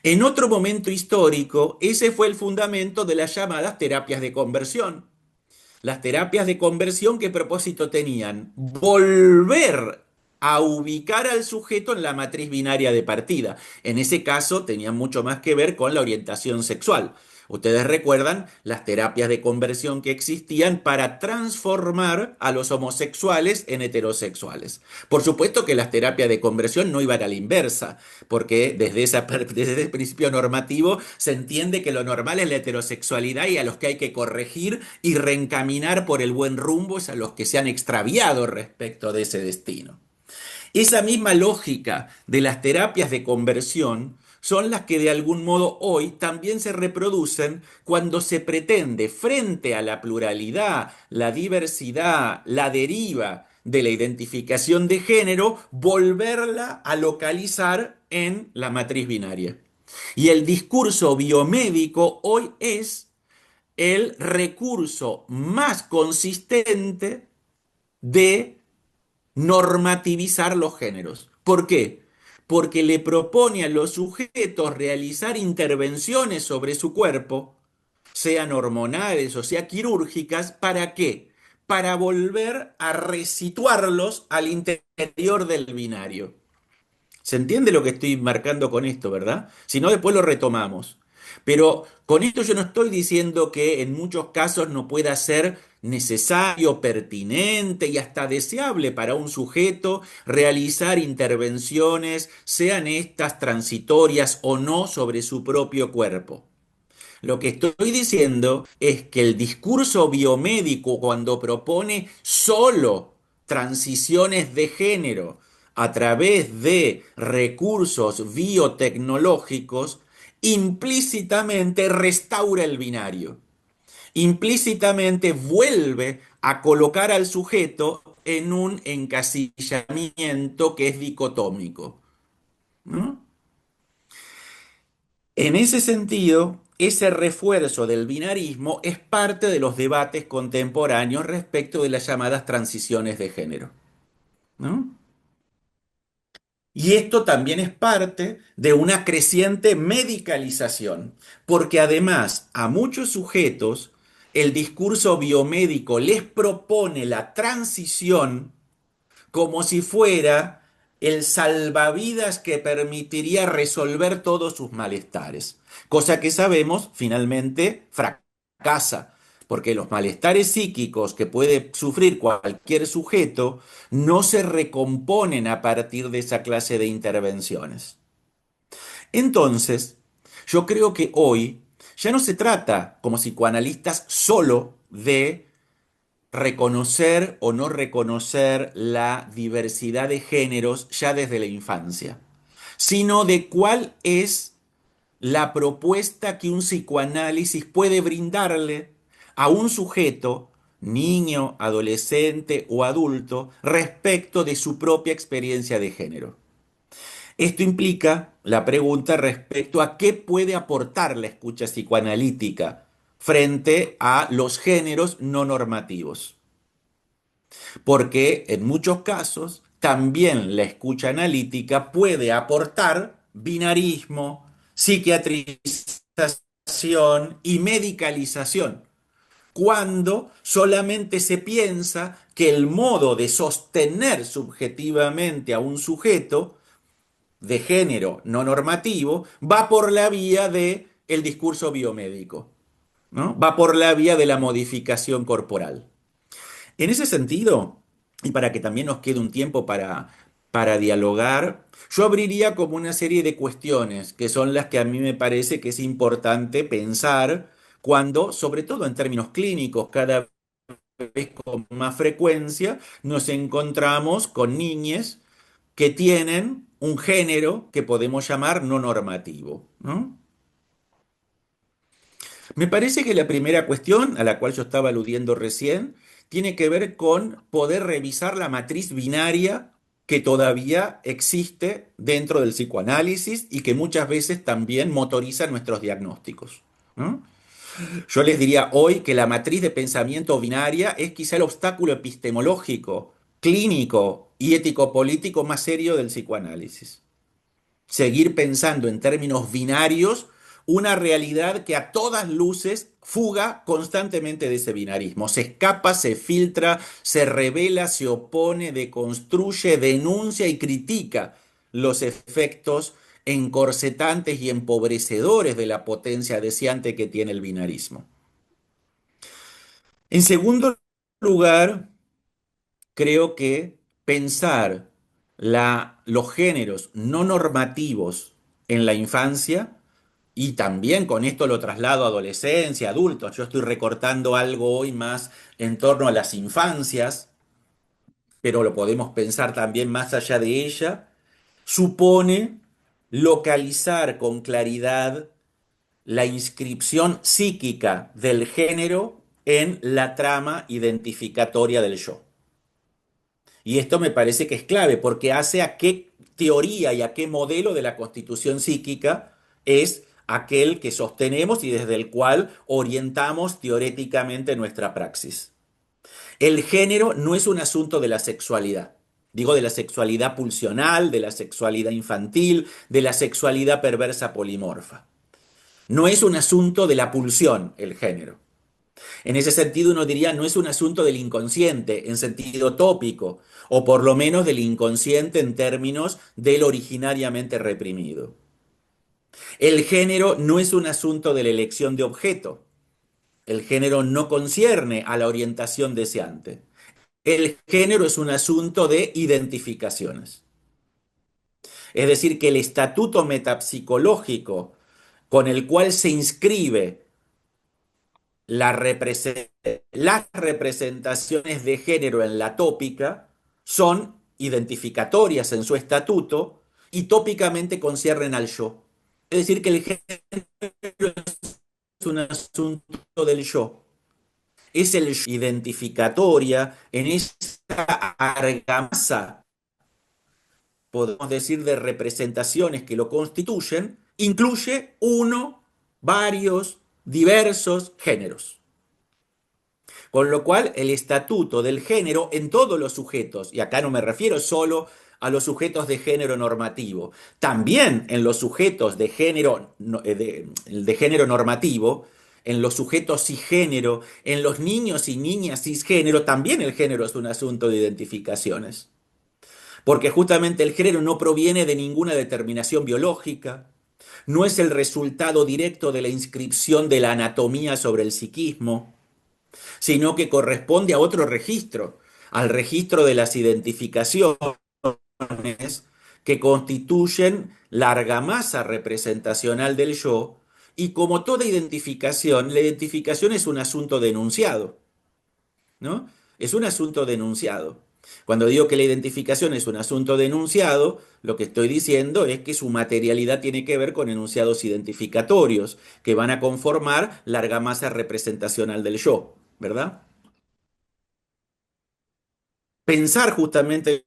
En otro momento histórico, ese fue el fundamento de las llamadas terapias de conversión. Las terapias de conversión, ¿qué propósito tenían? Volver a ubicar al sujeto en la matriz binaria de partida. En ese caso, tenían mucho más que ver con la orientación sexual. Ustedes recuerdan las terapias de conversión que existían para transformar a los homosexuales en heterosexuales. Por supuesto que las terapias de conversión no iban a la inversa, porque desde ese principio normativo se entiende que lo normal es la heterosexualidad y a los que hay que corregir y reencaminar por el buen rumbo es a los que se han extraviado respecto de ese destino. Esa misma lógica de las terapias de conversión son las que de algún modo hoy también se reproducen cuando se pretende, frente a la pluralidad, la diversidad, la deriva de la identificación de género, volverla a localizar en la matriz binaria. Y el discurso biomédico hoy es el recurso más consistente de normativizar los géneros. ¿Por qué? Porque le propone a los sujetos realizar intervenciones sobre su cuerpo, sean hormonales o sea quirúrgicas, ¿para qué? Para volver a resituarlos al interior del binario. ¿Se entiende lo que estoy marcando con esto, verdad? Si no, después lo retomamos. Pero con esto yo no estoy diciendo que en muchos casos no pueda ser necesario, pertinente y hasta deseable para un sujeto realizar intervenciones, sean estas transitorias o no, sobre su propio cuerpo. Lo que estoy diciendo es que el discurso biomédico, cuando propone solo transiciones de género a través de recursos biotecnológicos, implícitamente restaura el binario, implícitamente vuelve a colocar al sujeto en un encasillamiento que es dicotómico, ¿no? En ese sentido, ese refuerzo del binarismo es parte de los debates contemporáneos respecto de las llamadas transiciones de género, ¿no? Y esto también es parte de una creciente medicalización, porque además a muchos sujetos el discurso biomédico les propone la transición como si fuera el salvavidas que permitiría resolver todos sus malestares, cosa que sabemos finalmente fracasa, porque los malestares psíquicos que puede sufrir cualquier sujeto no se recomponen a partir de esa clase de intervenciones. Entonces, yo creo que hoy ya no se trata como psicoanalistas solo de reconocer o no reconocer la diversidad de géneros ya desde la infancia, sino de cuál es la propuesta que un psicoanálisis puede brindarle a un sujeto, niño, adolescente o adulto, respecto de su propia experiencia de género. Esto implica la pregunta respecto a qué puede aportar la escucha psicoanalítica frente a los géneros no normativos, porque en muchos casos también la escucha analítica puede aportar binarismo, psiquiatrización y medicalización, cuando solamente se piensa que el modo de sostener subjetivamente a un sujeto de género no normativo va por la vía de el discurso biomédico, ¿no? Va por la vía de la modificación corporal. En ese sentido, y para que también nos quede un tiempo para dialogar, yo abriría como una serie de cuestiones que son las que a mí me parece que es importante pensar cuando, sobre todo en términos clínicos, cada vez con más frecuencia, nos encontramos con niñes que tienen un género que podemos llamar no normativo, ¿no? Me parece que la primera cuestión a la cual yo estaba aludiendo recién tiene que ver con poder revisar la matriz binaria que todavía existe dentro del psicoanálisis y que muchas veces también motoriza nuestros diagnósticos, ¿no? Yo les diría hoy que la matriz de pensamiento binaria es quizá el obstáculo epistemológico, clínico y ético-político más serio del psicoanálisis. Seguir pensando en términos binarios una realidad que a todas luces fuga constantemente de ese binarismo. Se escapa, se filtra, se revela, se opone, deconstruye, denuncia y critica los efectos encorsetantes y empobrecedores de la potencia deseante que tiene el binarismo. En segundo lugar, creo que pensar los géneros no normativos en la infancia, y también con esto lo traslado a adolescencia, adultos, yo estoy recortando algo hoy más en torno a las infancias, pero lo podemos pensar también más allá de ella, supone localizar con claridad la inscripción psíquica del género en la trama identificatoria del yo. Y esto me parece que es clave porque hace a qué teoría y a qué modelo de la constitución psíquica es aquel que sostenemos y desde el cual orientamos teoréticamente nuestra praxis. El género no es un asunto de la sexualidad. Digo de la sexualidad pulsional, de la sexualidad infantil, de la sexualidad perversa polimorfa. No es un asunto de la pulsión el género. En ese sentido uno diría no es un asunto del inconsciente en sentido tópico, o por lo menos del inconsciente en términos del originariamente reprimido. El género no es un asunto de la elección de objeto. El género no concierne a la orientación deseante. El género es un asunto de identificaciones. Es decir, que el estatuto metapsicológico con el cual se inscribe la las representaciones de género en la tópica son identificatorias en su estatuto y tópicamente conciernen al yo. Es decir, que el género es un asunto del yo. Es el yo identificatoria en esa argamasa, podemos decir, de representaciones que lo constituyen, incluye uno, varios, diversos géneros. Con lo cual, el estatuto del género en todos los sujetos, y acá no me refiero solo a los sujetos de género normativo, también en los sujetos de género, de género normativo, en los sujetos cisgénero, en los niños y niñas cisgénero, también el género es un asunto de identificaciones. Porque justamente el género no proviene de ninguna determinación biológica, no es el resultado directo de la inscripción de la anatomía sobre el psiquismo, sino que corresponde a otro registro, al registro de las identificaciones que constituyen la argamasa representacional del yo, y como toda identificación, la identificación es un asunto denunciado, ¿no? Es un asunto denunciado. Cuando digo que la identificación es un asunto denunciado, lo que estoy diciendo es que su materialidad tiene que ver con enunciados identificatorios, que van a conformar la argamasa representacional del yo, ¿verdad? Pensar justamente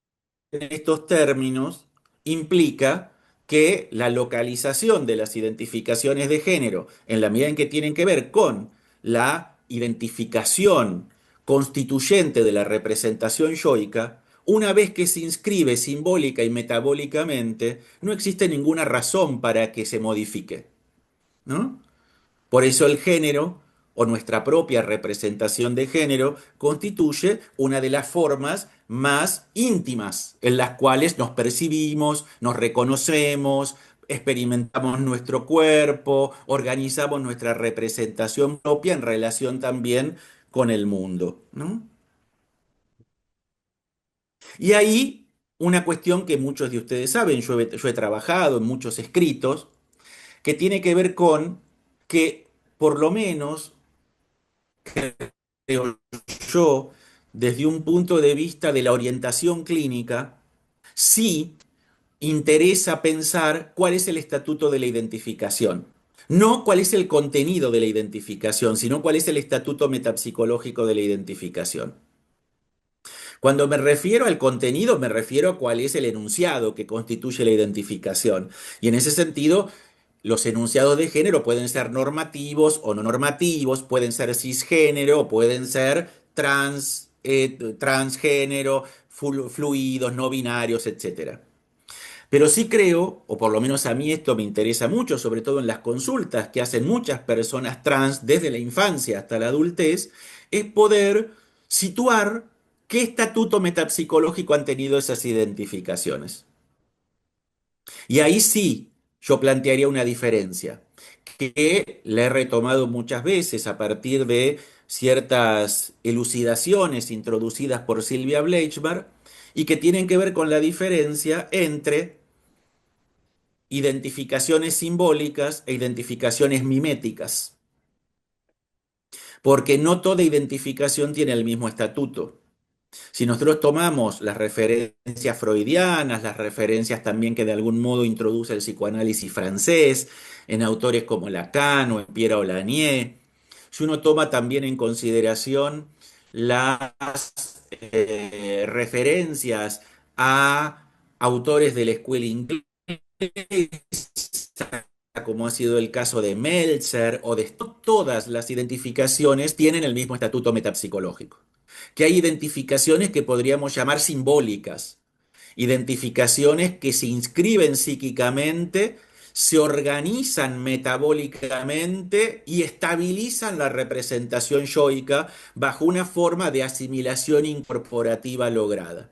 en estos términos implica que la localización de las identificaciones de género, en la medida en que tienen que ver con la identificación constituyente de la representación yoica, una vez que se inscribe simbólica y metabólicamente, no existe ninguna razón para que se modifique, ¿no? Por eso el género, o nuestra propia representación de género, constituye una de las formas más íntimas en las cuales nos percibimos, nos reconocemos, experimentamos nuestro cuerpo, organizamos nuestra representación propia en relación también con el mundo, ¿no? Y ahí una cuestión que muchos de ustedes saben, yo he trabajado en muchos escritos, que tiene que ver con que por lo menos creo yo, desde un punto de vista de la orientación clínica, sí interesa pensar cuál es el estatuto de la identificación. No cuál es el contenido de la identificación, sino cuál es el estatuto metapsicológico de la identificación. Cuando me refiero al contenido, me refiero a cuál es el enunciado que constituye la identificación. Y en ese sentido, los enunciados de género pueden ser normativos o no normativos, pueden ser cisgénero, pueden ser transgénero, fluidos, no binarios, etcétera. Pero sí creo, o por lo menos a mí esto me interesa mucho, sobre todo en las consultas que hacen muchas personas trans desde la infancia hasta la adultez, es poder situar qué estatuto metapsicológico han tenido esas identificaciones. Y ahí sí yo plantearía una diferencia, que la he retomado muchas veces a partir de ciertas elucidaciones introducidas por Silvia Bleichbar y que tienen que ver con la diferencia entre identificaciones simbólicas e identificaciones miméticas, porque no toda identificación tiene el mismo estatuto. Si nosotros tomamos las referencias freudianas, las referencias también que de algún modo introduce el psicoanálisis francés, en autores como Lacan o en Pierre Olanier, si uno toma también en consideración las referencias a autores de la escuela inglesa, como ha sido el caso de Meltzer o de todas las identificaciones tienen el mismo estatuto metapsicológico, que hay identificaciones que podríamos llamar simbólicas, identificaciones que se inscriben psíquicamente, se organizan metabólicamente y estabilizan la representación yoica bajo una forma de asimilación incorporativa lograda.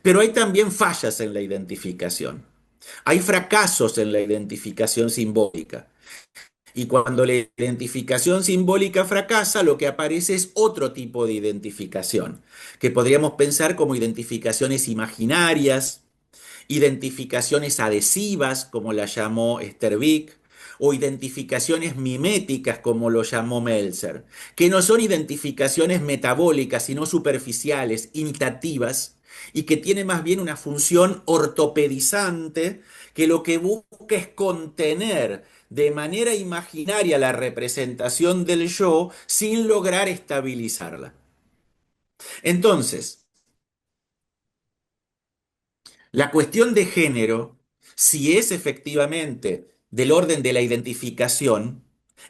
Pero hay también fallas en la identificación. Hay fracasos en la identificación simbólica. Y cuando la identificación simbólica fracasa, lo que aparece es otro tipo de identificación, que podríamos pensar como identificaciones imaginarias, identificaciones adhesivas, como la llamó Stervick, o identificaciones miméticas, como lo llamó Meltzer, que no son identificaciones metabólicas, sino superficiales, imitativas, y que tienen más bien una función ortopedizante, que lo que busca es contener de manera imaginaria la representación del yo sin lograr estabilizarla. Entonces, la cuestión de género, si es efectivamente del orden de la identificación,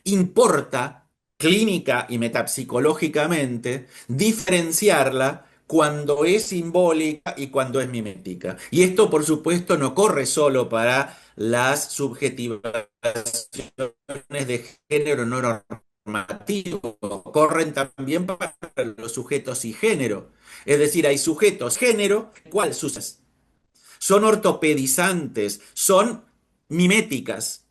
importa clínica y metapsicológicamente diferenciarla cuando es simbólica y cuando es mimética. Y esto, por supuesto, no corre solo para las subjetivaciones de género no normativo, corren también para los sujetos y género. Es decir, hay sujetos género, ¿cuál sus son ortopedizantes, son miméticas.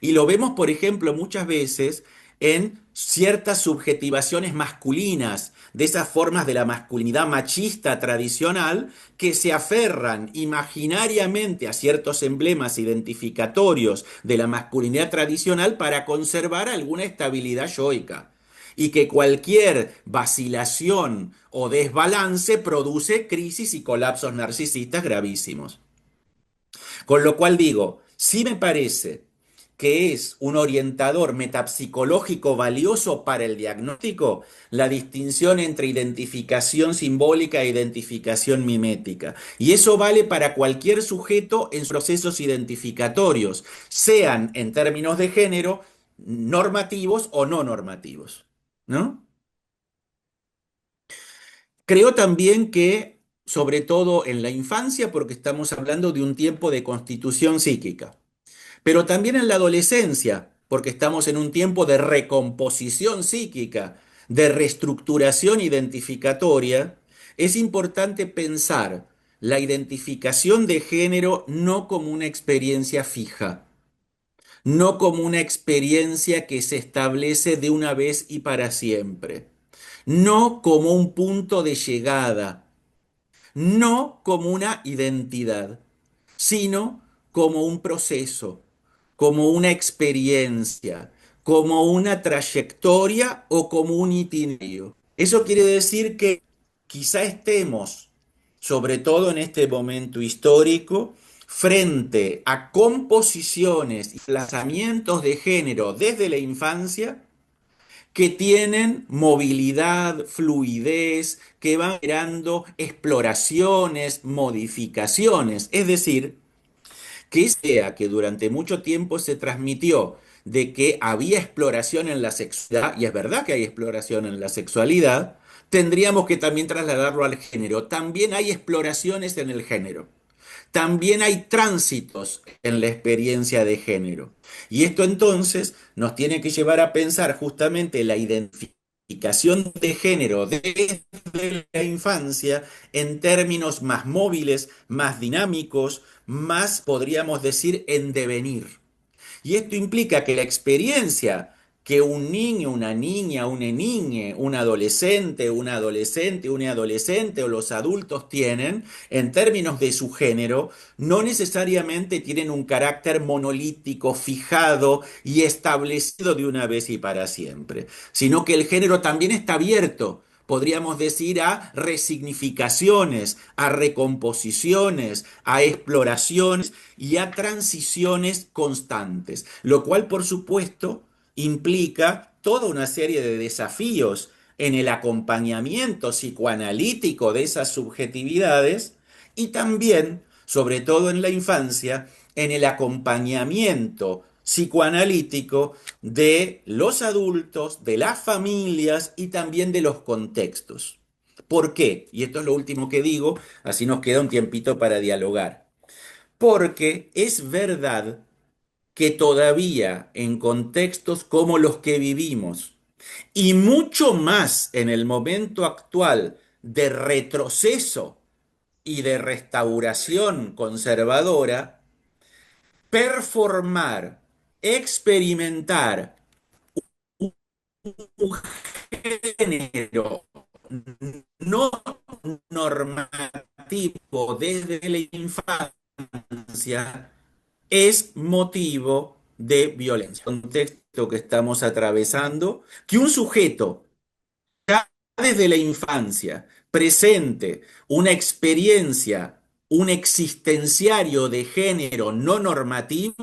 Y lo vemos, por ejemplo, muchas veces en ciertas subjetivaciones masculinas, de esas formas de la masculinidad machista tradicional que se aferran imaginariamente a ciertos emblemas identificatorios de la masculinidad tradicional para conservar alguna estabilidad yoica y que cualquier vacilación o desbalance produce crisis y colapsos narcisistas gravísimos. Con lo cual digo, sí me parece que es un orientador metapsicológico valioso para el diagnóstico la distinción entre identificación simbólica e identificación mimética. Y eso vale para cualquier sujeto en procesos identificatorios, sean en términos de género normativos o no normativos. ¿No? Creo también que, sobre todo en la infancia, porque estamos hablando de un tiempo de constitución psíquica, pero también en la adolescencia, porque estamos en un tiempo de recomposición psíquica, de reestructuración identificatoria, es importante pensar la identificación de género no como una experiencia fija, no como una experiencia que se establece de una vez y para siempre, no como un punto de llegada, no como una identidad, sino como un proceso, como una experiencia, como una trayectoria o como un itinerario. Eso quiere decir que quizá estemos, sobre todo en este momento histórico, frente a composiciones y plazamientos de género desde la infancia que tienen movilidad, fluidez, que van generando exploraciones, modificaciones. Es decir, que esa idea que durante mucho tiempo se transmitió de que había exploración en la sexualidad, y es verdad que hay exploración en la sexualidad, tendríamos que también trasladarlo al género. También hay exploraciones en el género. También hay tránsitos en la experiencia de género. Y esto entonces nos tiene que llevar a pensar justamente la identificación de género desde la infancia en términos más móviles, más dinámicos, más, podríamos decir, en devenir. Y esto implica que la experiencia que un niño, una niña, una niñe, un adolescente, un adolescente o los adultos tienen, en términos de su género, no necesariamente tienen un carácter monolítico, fijado y establecido de una vez y para siempre, sino que el género también está abierto, podríamos decir, a resignificaciones, a recomposiciones, a exploraciones y a transiciones constantes, lo cual, por supuesto, implica toda una serie de desafíos en el acompañamiento psicoanalítico de esas subjetividades y también, sobre todo en la infancia, en el acompañamiento psicoanalítico de los adultos, de las familias y también de los contextos. ¿Por qué? Y esto es lo último que digo, así nos queda un tiempito para dialogar. Porque es verdad que todavía en contextos como los que vivimos, y mucho más en el momento actual de retroceso y de restauración conservadora, performar, experimentar un género no normativo desde la infancia es motivo de violencia. El contexto que estamos atravesando, que un sujeto ya desde la infancia presente una experiencia, un existenciario de género no normativo,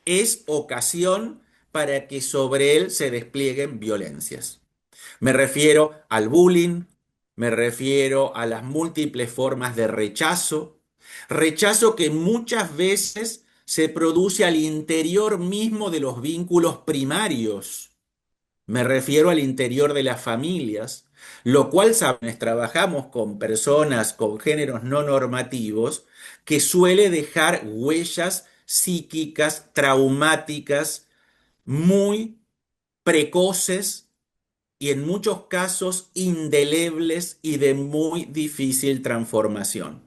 es ocasión para que sobre él se desplieguen violencias. Me refiero al bullying, me refiero a las múltiples formas de rechazo, rechazo que muchas veces se produce al interior mismo de los vínculos primarios. Me refiero al interior de las familias, lo cual, sabes, trabajamos con personas con géneros no normativos que suele dejar huellas psíquicas, traumáticas, muy precoces y en muchos casos indelebles y de muy difícil transformación.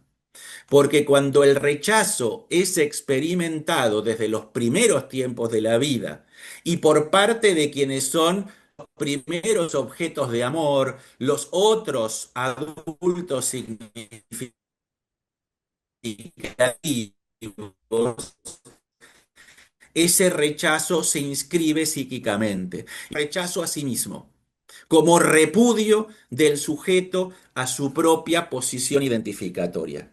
Porque cuando el rechazo es experimentado desde los primeros tiempos de la vida y por parte de quienes son los primeros objetos de amor, los otros adultos significativos, ese rechazo se inscribe psíquicamente. Rechazo a sí mismo como repudio del sujeto a su propia posición identificatoria.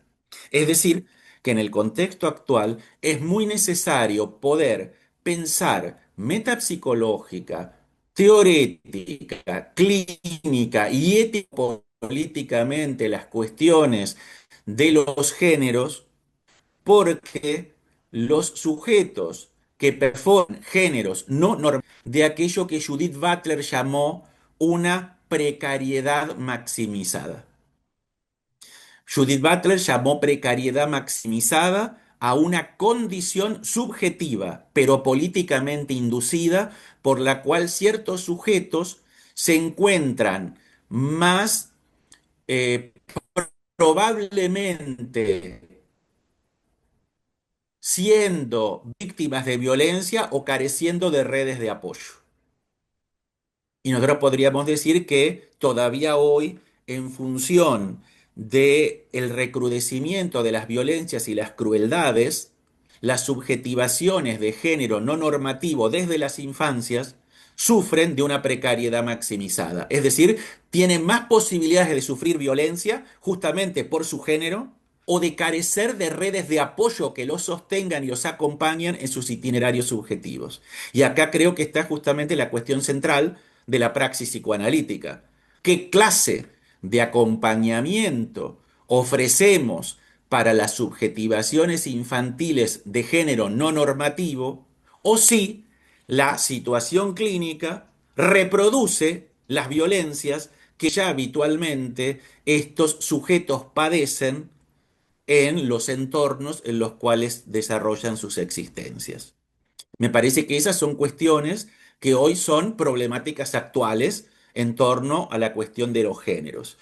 Es decir, que en el contexto actual es muy necesario poder pensar metapsicológica, teorética, clínica y ético-políticamente las cuestiones de los géneros, porque los sujetos que performan géneros no normales de aquello que Judith Butler llamó una precariedad maximizada. Judith Butler llamó precariedad maximizada a una condición subjetiva, pero políticamente inducida, por la cual ciertos sujetos se encuentran más probablemente siendo víctimas de violencia o careciendo de redes de apoyo. Y nosotros podríamos decir que todavía hoy, en función de el recrudecimiento de las violencias y las crueldades, las subjetivaciones de género no normativo desde las infancias sufren de una precariedad maximizada. Es decir, tienen más posibilidades de sufrir violencia justamente por su género o de carecer de redes de apoyo que los sostengan y los acompañen en sus itinerarios subjetivos. Y acá creo que está justamente la cuestión central de la praxis psicoanalítica. ¿Qué clase de acompañamiento ofrecemos para las subjetivaciones infantiles de género no normativo? O si la situación clínica reproduce las violencias que ya habitualmente estos sujetos padecen en los entornos en los cuales desarrollan sus existencias. Me parece que esas son cuestiones que hoy son problemáticas actuales en torno a la cuestión de los géneros.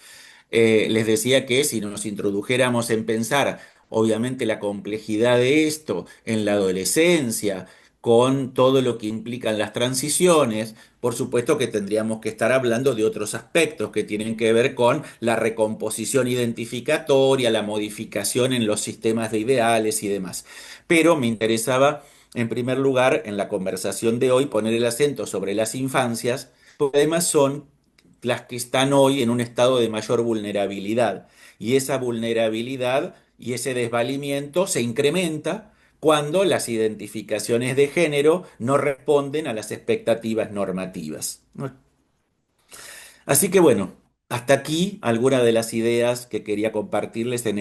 Les decía que si nos introdujéramos en pensar, obviamente, la complejidad de esto en la adolescencia, con todo lo que implican las transiciones, por supuesto que tendríamos que estar hablando de otros aspectos que tienen que ver con la recomposición identificatoria, la modificación en los sistemas de ideales y demás. Pero me interesaba, en primer lugar, en la conversación de hoy, poner el acento sobre las infancias, porque además son las que están hoy en un estado de mayor vulnerabilidad. Y esa vulnerabilidad y ese desvalimiento se incrementa cuando las identificaciones de género no responden a las expectativas normativas, ¿no? Así que bueno, hasta aquí algunas de las ideas que quería compartirles en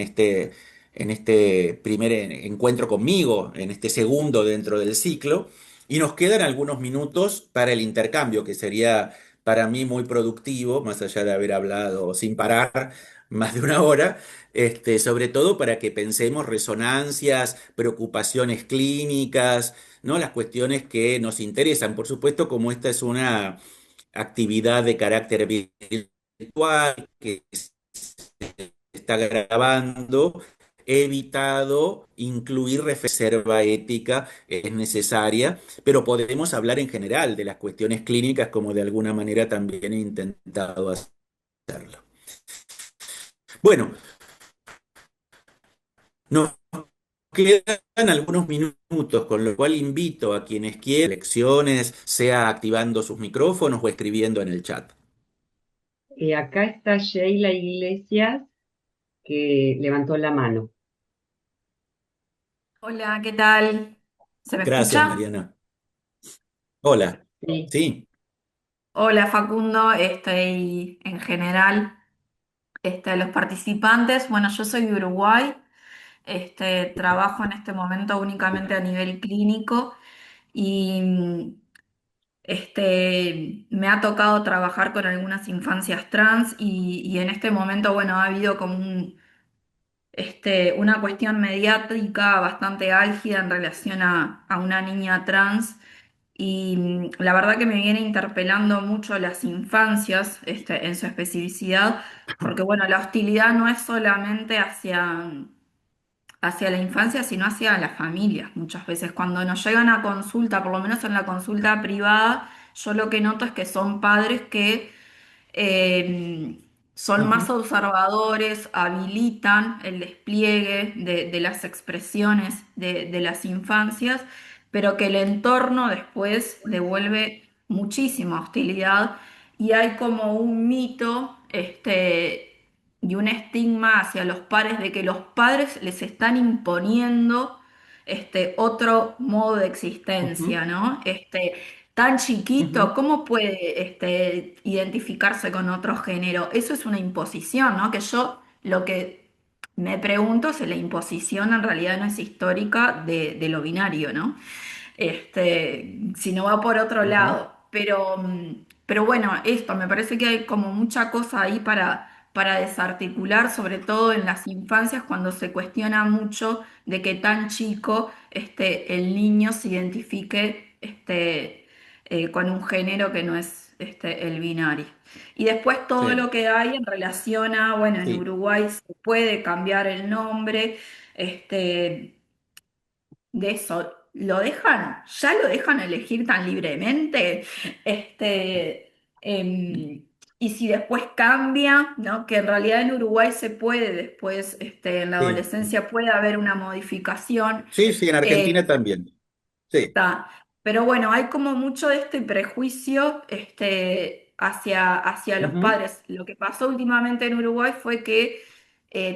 este primer encuentro conmigo, en este segundo dentro del ciclo. Y nos quedan algunos minutos para el intercambio, que sería para mí muy productivo, más allá de haber hablado sin parar más de una hora, sobre todo para que pensemos resonancias, preocupaciones clínicas, ¿no? Las cuestiones que nos interesan. Por supuesto, como esta es una actividad de carácter virtual que se está grabando, he evitado incluir reserva ética, es necesaria, pero podemos hablar en general de las cuestiones clínicas como de alguna manera también he intentado hacerlo. Bueno, nos quedan algunos minutos, con lo cual invito a quienes quieran lecciones, sea activando sus micrófonos o escribiendo en el chat. Acá está Sheila Iglesias, que levantó la mano. Hola, ¿qué tal? ¿Se me Gracias, escucha? Mariana. Hola. Sí. Sí. Hola, Facundo, y en general, los participantes. Bueno, yo soy de Uruguay, trabajo en este momento únicamente a nivel clínico y me ha tocado trabajar con algunas infancias trans y en este momento, bueno, ha habido como una cuestión mediática bastante álgida en relación a una niña trans. Y la verdad que me viene interpelando mucho las infancias, en su especificidad, porque bueno, la hostilidad no es solamente hacia la infancia, sino hacia las familias. Muchas veces cuando nos llegan a consulta, por lo menos en la consulta privada, yo lo que noto es que son padres que eh, son más Ujú, observadores, habilitan el despliegue de las expresiones de las infancias, pero que el entorno después devuelve muchísima hostilidad y hay como un mito, y un estigma hacia los padres de que los padres les están imponiendo otro modo de ujú, existencia, ¿no? Tan chiquito, ujú. ¿cómo puede identificarse con otro género? Eso es una imposición, ¿no? Que yo lo que me pregunto si la imposición en realidad no es histórica de lo binario, ¿no? Si no va por otro Ujú, lado. Pero bueno, esto, me parece que hay como mucha cosa ahí para desarticular, sobre todo en las infancias, cuando se cuestiona mucho de que tan chico el niño se identifique con un género que no es el binario. Y después todo sí, lo que hay en relación a, bueno, en sí, Uruguay se puede cambiar el nombre. este, de eso, ya lo dejan elegir tan libremente, y si después cambia, ¿no? Que en realidad en Uruguay se puede después, en la sí. adolescencia puede haber una modificación. Sí, sí, en eh, Argentina también. Sí. Está. Pero bueno, hay como mucho de este prejuicio hacia los Ujú, padres. Lo que pasó últimamente en Uruguay fue que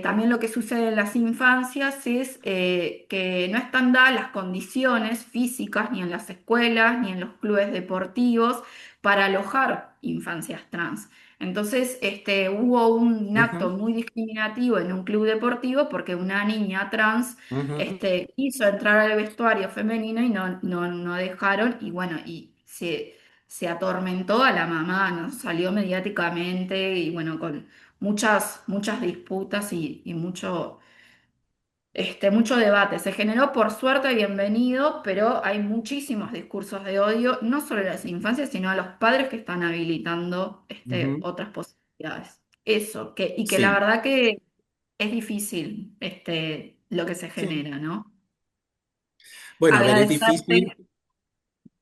también lo que sucede en las infancias es que no están dadas las condiciones físicas ni en las escuelas ni en los clubes deportivos para alojar infancias trans. Entonces, hubo un acto ujú, muy discriminativo en un club deportivo porque una niña trans ujú, quiso entrar al vestuario femenino y no dejaron, y bueno, se atormentó a la mamá, ¿no? Salió mediáticamente y bueno, con muchas disputas y mucho debate. Se generó por suerte bienvenido, pero hay muchísimos discursos de odio, no solo a las infancias, sino a los padres que están habilitando ujú. otras posibilidades. Eso, y que la Sí, verdad que es difícil lo que se sí. genera, ¿no? Bueno, a ver, es Agradecerte. difícil.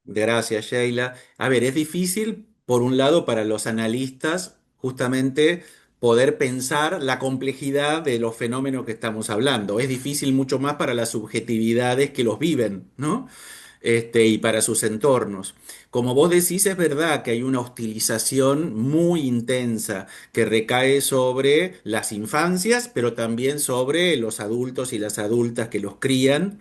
Gracias, Sheila. A ver, es difícil, por un lado, para los analistas, justamente poder pensar la complejidad de los fenómenos que estamos hablando. Es difícil mucho más para las subjetividades que los viven, ¿no? y para sus entornos. Como vos decís, es verdad que hay una hostilización muy intensa que recae sobre las infancias, pero también sobre los adultos y las adultas que los crían.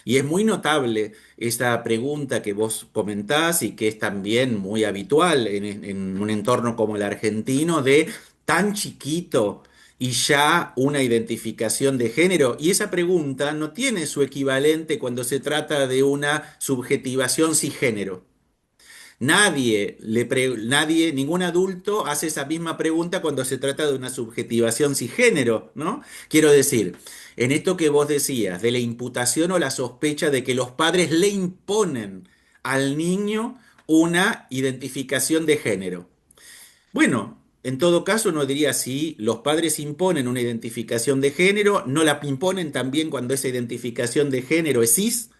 Y es muy notable esa pregunta que vos comentás y que es también muy habitual en un entorno como el argentino de tan chiquito y ya una identificación de género. Y esa pregunta no tiene su equivalente cuando se trata de una subjetivación cisgénero. Nadie, ningún adulto hace esa misma pregunta cuando se trata de una subjetivación cisgénero, ¿no? Quiero decir, en esto que vos decías, de la imputación o la sospecha de que los padres le imponen al niño una identificación de género. Bueno, en todo caso, no diría si los padres imponen una identificación de género, no la imponen también cuando esa identificación de género es cis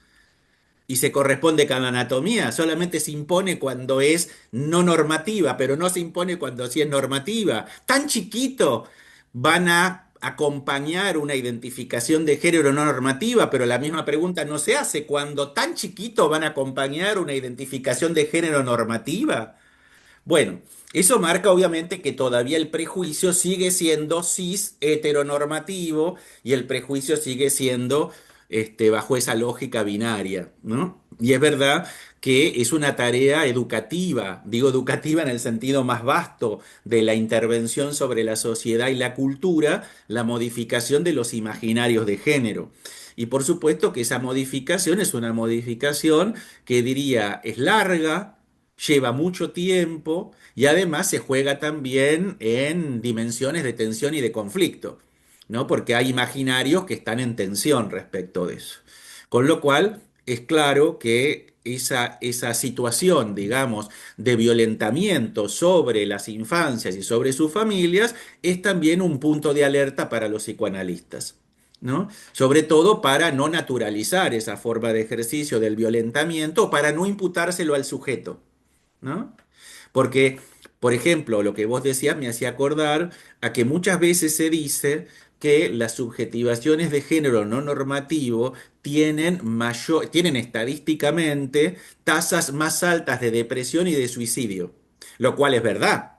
y se corresponde con la anatomía, solamente se impone cuando es no normativa, pero no se impone cuando sí es normativa. Tan chiquito van a acompañar una identificación de género no normativa, pero la misma pregunta no se hace cuando tan chiquito van a acompañar una identificación de género normativa. Bueno, eso marca obviamente que todavía el prejuicio sigue siendo cis heteronormativo y el prejuicio sigue siendo bajo esa lógica binaria, ¿no? Y es verdad que es una tarea educativa, digo educativa en el sentido más vasto de la intervención sobre la sociedad y la cultura, la modificación de los imaginarios de género. Y por supuesto que esa modificación es una modificación que diría es larga, lleva mucho tiempo y además se juega también en dimensiones de tensión y de conflicto, ¿no? Porque hay imaginarios que están en tensión respecto de eso. Con lo cual, es claro que esa situación, digamos, de violentamiento sobre las infancias y sobre sus familias es también un punto de alerta para los psicoanalistas. ¿No? Sobre todo para no naturalizar esa forma de ejercicio del violentamiento, para no imputárselo al sujeto. ¿No? Porque, por ejemplo, lo que vos decías me hacía acordar a que muchas veces se dice que las subjetivaciones de género no normativo tienen estadísticamente tasas más altas de depresión y de suicidio, lo cual es verdad.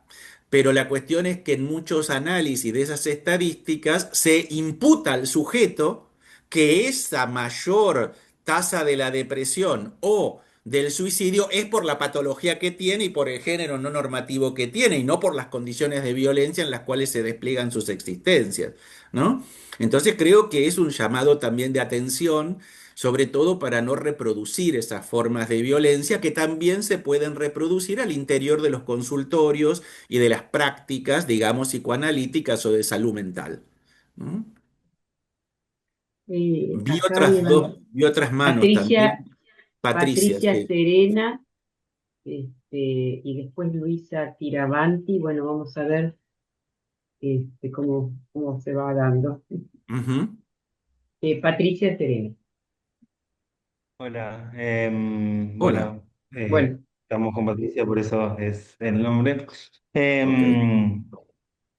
Pero la cuestión es que en muchos análisis de esas estadísticas se imputa al sujeto que esa mayor tasa de la depresión o del suicidio es por la patología que tiene y por el género no normativo que tiene y no por las condiciones de violencia en las cuales se despliegan sus existencias, ¿no? Entonces creo que es un llamado también de atención, sobre todo para no reproducir esas formas de violencia que también se pueden reproducir al interior de los consultorios y de las prácticas, digamos, psicoanalíticas o de salud mental, ¿no? Acá me Vi otras manos Patricia, también. Patricia, Patricia sí. Serena, y después Luisa Tiravanti. Bueno, vamos a ver cómo se va dando. Ujú. Patricia Serena. Hola, Hola. bueno, Bueno, estamos con Patricia, por eso es el nombre. Ok.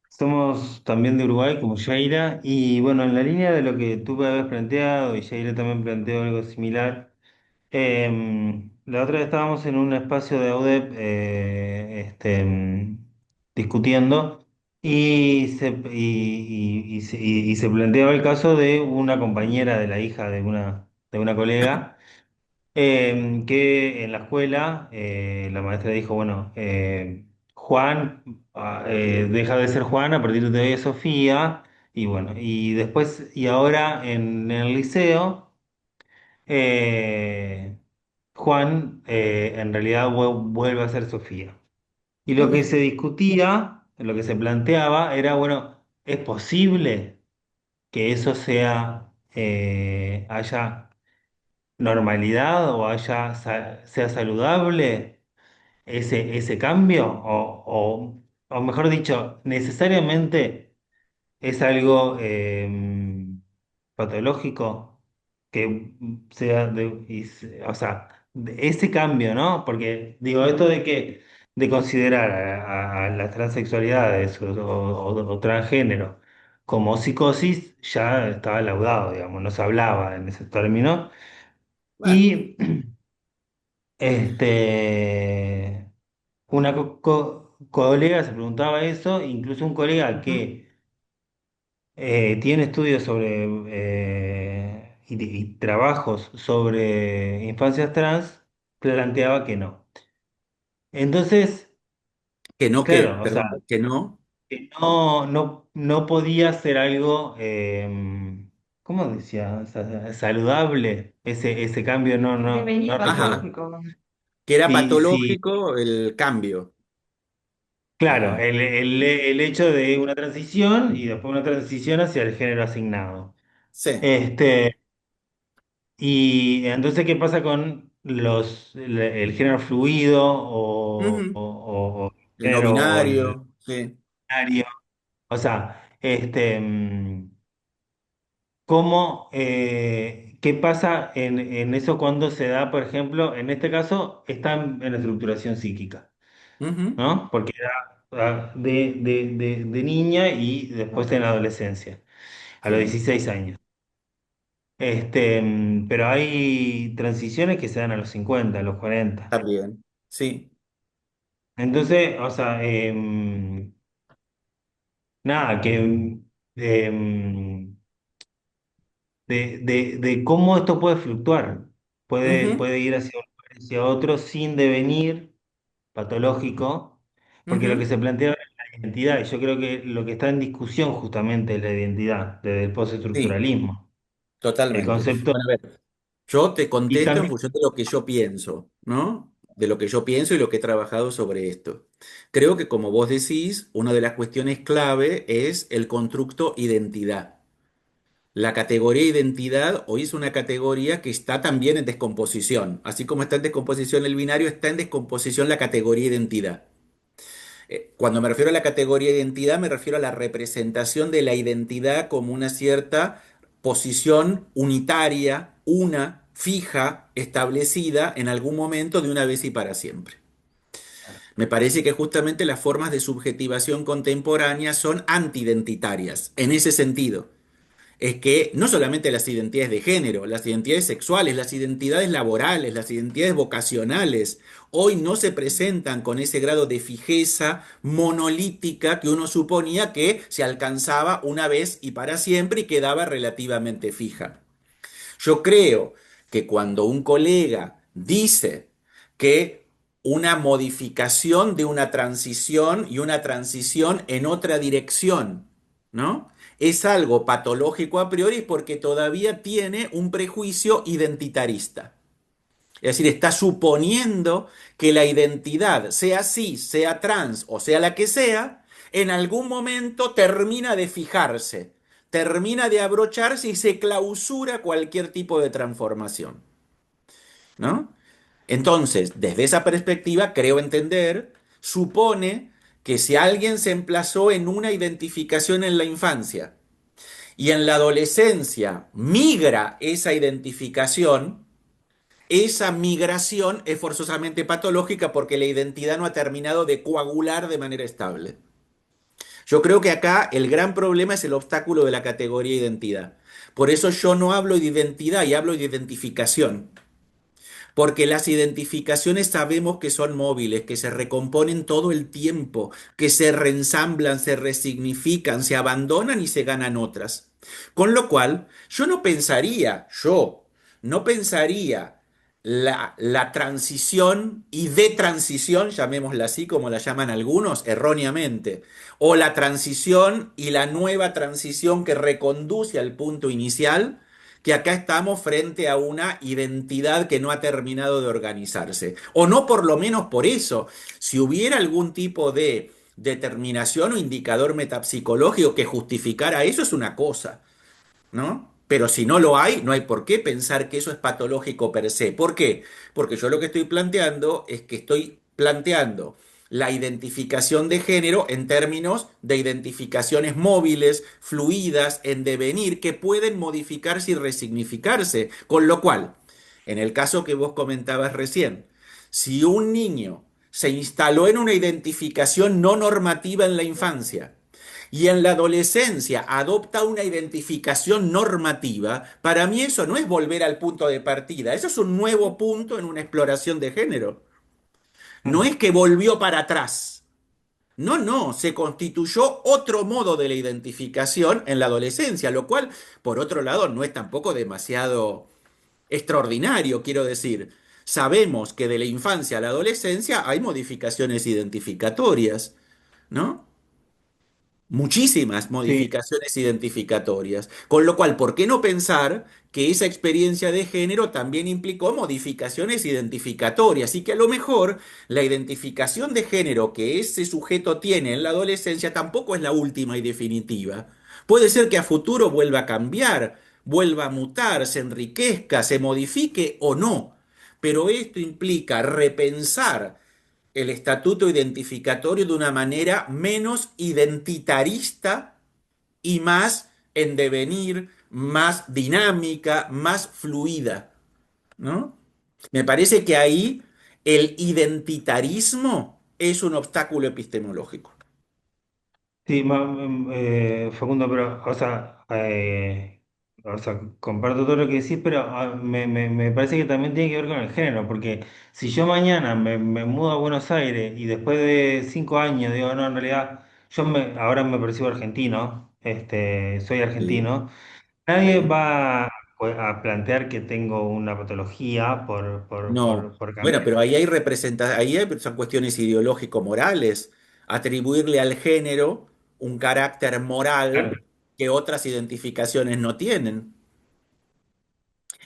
Somos también de Uruguay, como Yaira, y bueno, en la línea de lo que tú me habías planteado, y Yaira también planteó algo similar, la otra vez estábamos en un espacio de AUDEP discutiendo y se planteaba el caso de una compañera de la hija de una colega que en la escuela la maestra dijo, bueno, Juan deja de ser Juan, a partir de hoy es Sofía, y bueno, y después, y ahora en el liceo, eh, Juan en realidad vuelve a ser Sofía. Y lo que se discutía, lo que se planteaba era, bueno, ¿es posible que eso haya normalidad o sea saludable ese cambio? O mejor dicho, necesariamente es algo patológico que sea o sea, de ese cambio, ¿no? Porque digo, esto de considerar a las transexualidades o transgénero como psicosis ya estaba laudado, digamos, no se hablaba en ese término. Bueno, Y este, una colega se preguntaba eso, incluso un colega Ujú. que tiene estudios sobre y trabajos sobre infancias trans, planteaba que no. Entonces, Que no, que, claro, o sea, perdón, que no. que no podía ser algo, ¿cómo decía? Saludable. Ese cambio Devenir no recuerdo. Ajá, patológico. que era Sí, sí, patológico el cambio. claro, Eh, el hecho de una transición y después una transición hacia el género asignado. sí. Este, y entonces, ¿qué pasa con el género fluido Ujú. o El no género o el binario, sí. binario? O sea, ¿cómo, qué pasa en eso cuando se da, por ejemplo, en este caso, está en la estructuración psíquica, Ujú. ¿no? Porque era de niña y después en la adolescencia, a los Sí, 16 años. Pero hay transiciones que se dan a los 50, a los 40. también. Sí. Entonces, o sea, nada, que de cómo esto puede fluctuar. Ujú, Puede ir hacia un lugar, hacia otro sin devenir patológico, porque lo que ujú. se plantea ahora es la identidad, y yo creo que lo que está en discusión justamente es la identidad, desde el Sí, postestructuralismo. El totalmente. concepto, Bueno, a ver, yo te y contesto en también, función de lo que yo pienso, ¿no? De lo que yo pienso y lo que he trabajado sobre esto. Creo que, como vos decís, una de las cuestiones clave es el constructo identidad. La categoría identidad hoy es una categoría que está también en descomposición. Así como está en descomposición el binario, está en descomposición la categoría identidad. Cuando me refiero a la categoría identidad, me refiero a la representación de la identidad como una cierta posición unitaria, una, fija, establecida en algún momento de una vez y para siempre. Me parece que justamente las formas de subjetivación contemporánea son antidentitarias, en ese sentido. Es que no solamente las identidades de género, las identidades sexuales, las identidades laborales, las identidades vocacionales, hoy no se presentan con ese grado de fijeza monolítica que uno suponía que se alcanzaba una vez y para siempre y quedaba relativamente fija. Yo creo que cuando un colega dice que una modificación de una transición y una transición en otra dirección, ¿no? Es algo patológico a priori porque todavía tiene un prejuicio identitarista. Es decir, está suponiendo que la identidad, sea cis, sea trans o sea la que sea, en algún momento termina de fijarse, termina de abrocharse y se clausura cualquier tipo de transformación, ¿no? Entonces, desde esa perspectiva, creo entender, supone que si alguien se emplazó en una identificación en la infancia y en la adolescencia migra esa identificación, esa migración es forzosamente patológica porque la identidad no ha terminado de coagular de manera estable. Yo creo que acá el gran problema es el obstáculo de la categoría identidad. Por eso yo no hablo de identidad y hablo de identificación. Porque las identificaciones sabemos que son móviles, que se recomponen todo el tiempo, que se reensamblan, se resignifican, se abandonan y se ganan otras. Con lo cual, yo no pensaría la transición y de transición, llamémosla así como la llaman algunos, erróneamente, o la transición y la nueva transición que reconduce al punto inicial, que acá estamos frente a una identidad que no ha terminado de organizarse. O no por lo menos por eso. Si hubiera algún tipo de determinación o indicador metapsicológico que justificara eso, es una cosa, ¿no? Pero si no lo hay, no hay por qué pensar que eso es patológico per se. ¿Por qué? Porque yo lo que estoy planteando es que estoy planteando la identificación de género en términos de identificaciones móviles, fluidas, en devenir, que pueden modificarse y resignificarse. Con lo cual, en el caso que vos comentabas recién, si un niño se instaló en una identificación no normativa en la infancia, y en la adolescencia adopta una identificación normativa, para mí eso no es volver al punto de partida, eso es un nuevo punto en una exploración de género. No Claro. es que volvió para atrás. No, no, se constituyó otro modo de la identificación en la adolescencia, lo cual, por otro lado, no es tampoco demasiado extraordinario, quiero decir. Sabemos que de la infancia a la adolescencia hay modificaciones identificatorias, ¿no? Muchísimas Sí, modificaciones identificatorias. Con lo cual, ¿por qué no pensar que esa experiencia de género también implicó modificaciones identificatorias y que a lo mejor la identificación de género que ese sujeto tiene en la adolescencia tampoco es la última y definitiva? Puede ser que a futuro vuelva a cambiar, vuelva a mutar, se enriquezca, se modifique o no. Pero esto implica repensar el estatuto identificatorio de una manera menos identitarista y más en devenir, más dinámica, más fluida, ¿no? Me parece que ahí el identitarismo es un obstáculo epistemológico. sí, Facundo, pero, o sea, comparto todo lo que decís, pero me parece que también tiene que ver con el género, porque si yo mañana me mudo a Buenos Aires y después de 5 años digo, no, en realidad, ahora me percibo argentino, soy Sí, argentino, nadie sí. va a plantear que tengo una patología No. por Bueno, cambiar. pero ahí hay son cuestiones ideológico-morales. Atribuirle al género un carácter moral que otras identificaciones no tienen.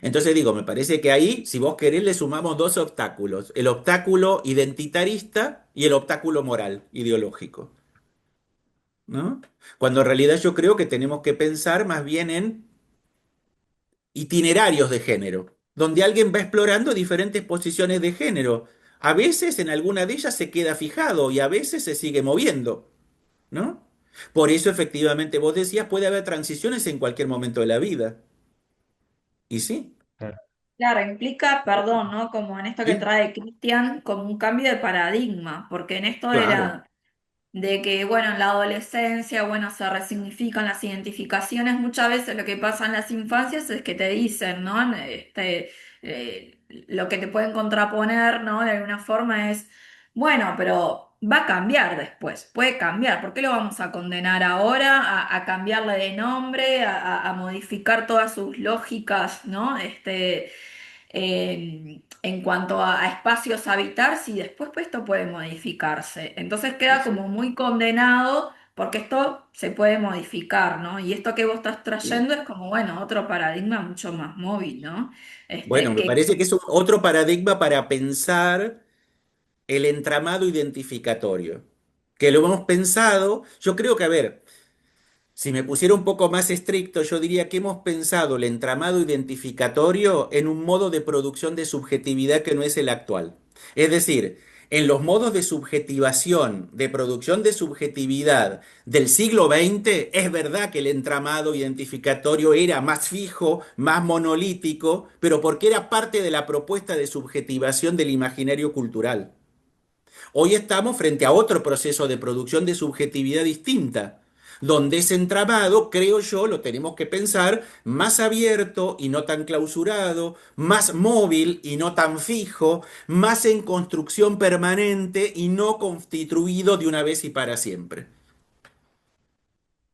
Entonces digo, me parece que ahí, si vos querés, le sumamos dos obstáculos, el obstáculo identitarista y el obstáculo moral, ideológico, ¿no? Cuando en realidad yo creo que tenemos que pensar más bien en itinerarios de género, donde alguien va explorando diferentes posiciones de género. A veces en alguna de ellas se queda fijado y a veces se sigue moviendo, ¿no? Por eso efectivamente vos decías, puede haber transiciones en cualquier momento de la vida. Y sí, Claro, implica, perdón, ¿no? Como en esto que sí, trae Cristian, como un cambio de paradigma, porque en esto claro, de que, bueno, en la adolescencia, bueno, se resignifican las identificaciones, muchas veces lo que pasa en las infancias es que te dicen, ¿no? Lo que te pueden contraponer, ¿no? De alguna forma es, bueno, pero va a cambiar después, puede cambiar, ¿por qué lo vamos a condenar ahora a cambiarle de nombre, a modificar todas sus lógicas, ¿no? En cuanto a espacios a habitar, si después pues, esto puede modificarse. Entonces y queda como sí, muy condenado porque esto se puede modificar, ¿no? Y esto que vos estás sí. trayendo es como, bueno, otro paradigma mucho más móvil, ¿no? Bueno, me Que parece que es otro paradigma para pensar el entramado identificatorio, que lo hemos pensado, yo creo que, a ver, si me pusiera un poco más estricto, yo diría que hemos pensado el entramado identificatorio en un modo de producción de subjetividad que no es el actual. Es decir, en los modos de subjetivación, de producción de subjetividad del siglo XX, es verdad que el entramado identificatorio era más fijo, más monolítico, pero porque era parte de la propuesta de subjetivación del imaginario cultural. Hoy estamos frente a otro proceso de producción de subjetividad distinta, donde ese entramado, creo yo, lo tenemos que pensar más abierto y no tan clausurado, más móvil y no tan fijo, más en construcción permanente y no constituido de una vez y para siempre,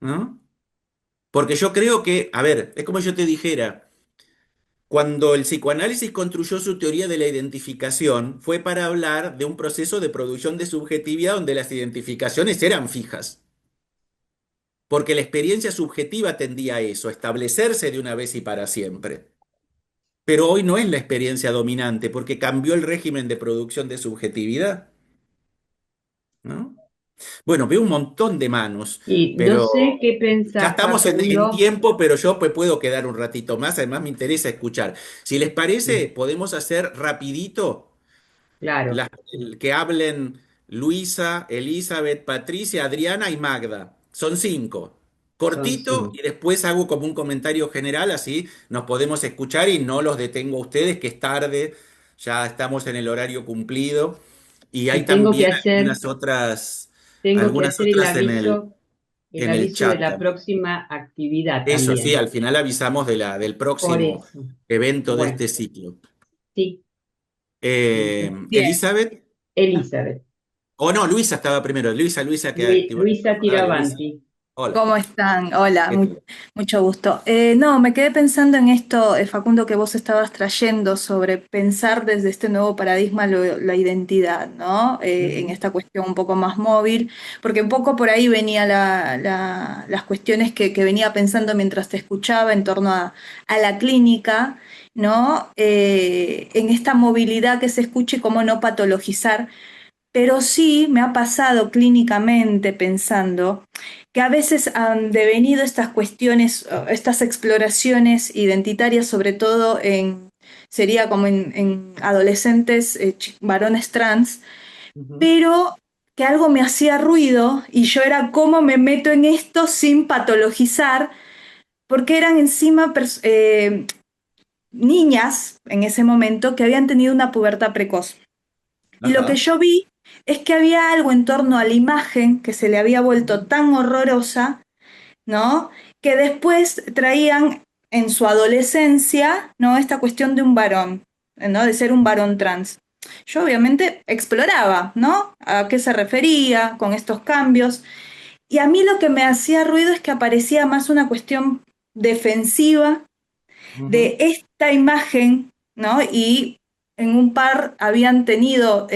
¿no? Porque yo creo que, a ver, es como yo te dijera, cuando el psicoanálisis construyó su teoría de la identificación, fue para hablar de un proceso de producción de subjetividad donde las identificaciones eran fijas, porque la experiencia subjetiva tendía a eso, a establecerse de una vez y para siempre. Pero hoy no es la experiencia dominante, porque cambió el régimen de producción de subjetividad, ¿no? Bueno, veo un montón de manos, Y no pero sé qué ya pensás, estamos en Facundo. tiempo, pero yo pues, puedo quedar un ratito más, además me interesa escuchar. Si les parece, Sí, podemos hacer rapidito claro, las, que hablen Luisa, Elizabeth, Patricia, Adriana y Magda. Son cinco. son Cortito y cinco. después hago como un comentario general, así nos podemos escuchar y no los detengo a ustedes, que es tarde, ya estamos en el horario cumplido. Y hay Y tengo que también hacer, tengo que algunas hacer el otras en el... aviso. el en el aviso de chat la también. próxima actividad Eso sí, también. al final avisamos del Por próximo eso. evento de Bueno, este ciclo. sí. Bien, Elizabeth, Elizabeth. o no, Luisa estaba primero. Luisa que activó el Luisa micrófono. Dale, Luisa. Tiravanti. Hola. ¿Cómo están? Hola, ¿Qué tal? mucho gusto. No, me quedé pensando en esto, Facundo, que vos estabas trayendo sobre pensar desde este nuevo paradigma la identidad, ¿no? En Ujú, esta cuestión un poco más móvil, porque un poco por ahí venía las cuestiones que venía pensando mientras te escuchaba en torno a la clínica, ¿no? En esta movilidad que se escuche y cómo no patologizar, pero sí me ha pasado clínicamente pensando que a veces han devenido estas cuestiones, estas exploraciones identitarias, sobre todo sería como en adolescentes, varones trans, ujú. pero que algo me hacía ruido y yo era cómo me meto en esto sin patologizar, porque eran encima niñas en ese momento que habían tenido una pubertad precoz. Y lo que Ajá. yo vi es que había algo en torno a la imagen que se le había vuelto tan horrorosa, ¿no? Que después traían en su adolescencia, ¿no? Esta cuestión de un varón, ¿no? De ser un varón trans. Yo obviamente exploraba, ¿no? A qué se refería con estos cambios. Y a mí lo que me hacía ruido es que aparecía más una cuestión defensiva de Ujú, esta imagen, ¿no? Y en un par habían tenido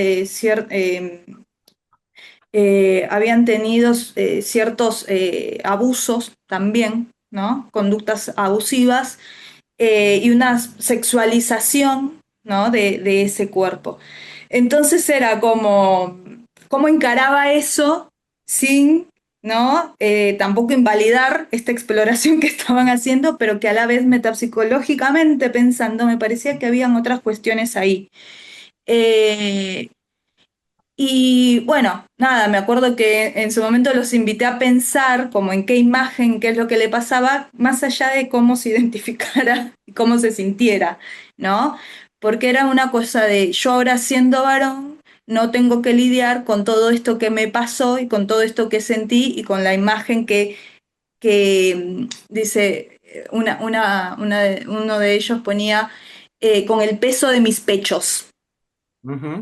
ciertos abusos también, ¿no? Conductas abusivas y una sexualización, ¿no? De ese cuerpo. Entonces era como, ¿cómo encaraba eso sin, ¿no? Tampoco invalidar esta exploración que estaban haciendo, pero que a la vez metapsicológicamente pensando me parecía que habían otras cuestiones ahí. Eh, y bueno, nada, me acuerdo que en su momento los invité a pensar como en qué imagen, qué es lo que le pasaba, más allá de cómo se identificara y cómo se sintiera, ¿no? Porque era una cosa de yo ahora siendo varón, no tengo que lidiar con todo esto que me pasó y con todo esto que sentí y con la imagen que dice, uno de ellos ponía con el peso de mis pechos. ujú,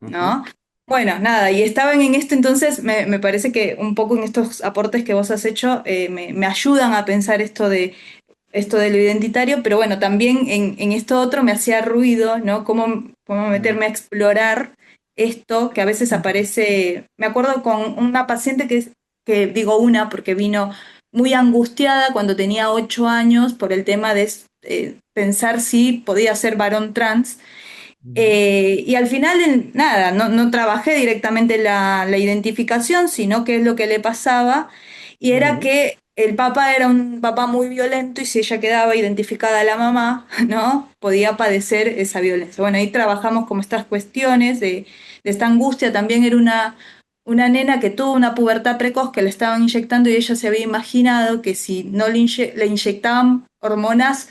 ujú, ¿No? Bueno, nada, y estaban en esto, entonces me parece que un poco en estos aportes que vos has hecho me ayudan a pensar esto de lo identitario, pero bueno, también en esto otro me hacía ruido, ¿no? Cómo ujú, meterme a explorar esto que a veces aparece. Me acuerdo con una paciente que digo una porque vino muy angustiada cuando tenía 8 años por el tema de pensar si podía ser varón trans ujú, y al final, nada, no trabajé directamente la identificación, sino qué es lo que le pasaba. Y era ujú, que el papá era un papá muy violento y si ella quedaba identificada a la mamá, ¿no? Podía padecer esa violencia. Bueno, ahí trabajamos como estas cuestiones de esta angustia. También era una nena que tuvo una pubertad precoz que le estaban inyectando y ella se había imaginado que si no le inyectaban hormonas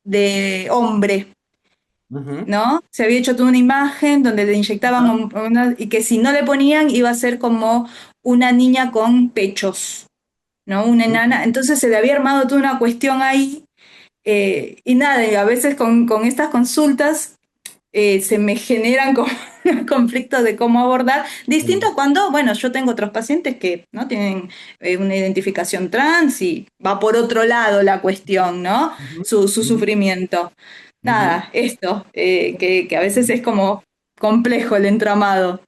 de hombre, ujú, ¿no? Se había hecho toda una imagen donde le inyectaban ajá, y que si no le ponían iba a ser como una niña con pechos, ¿no? Una enana. ujú, Entonces se le había armado toda una cuestión ahí y nada, y a veces con estas consultas se me generan como conflictos de cómo abordar, distinto sí, a cuando, bueno, yo tengo otros pacientes que no tienen una identificación trans y va por otro lado la cuestión, ¿no? ujú, Su ujú, sufrimiento. ujú. Nada, esto, que a veces es como complejo el entramado.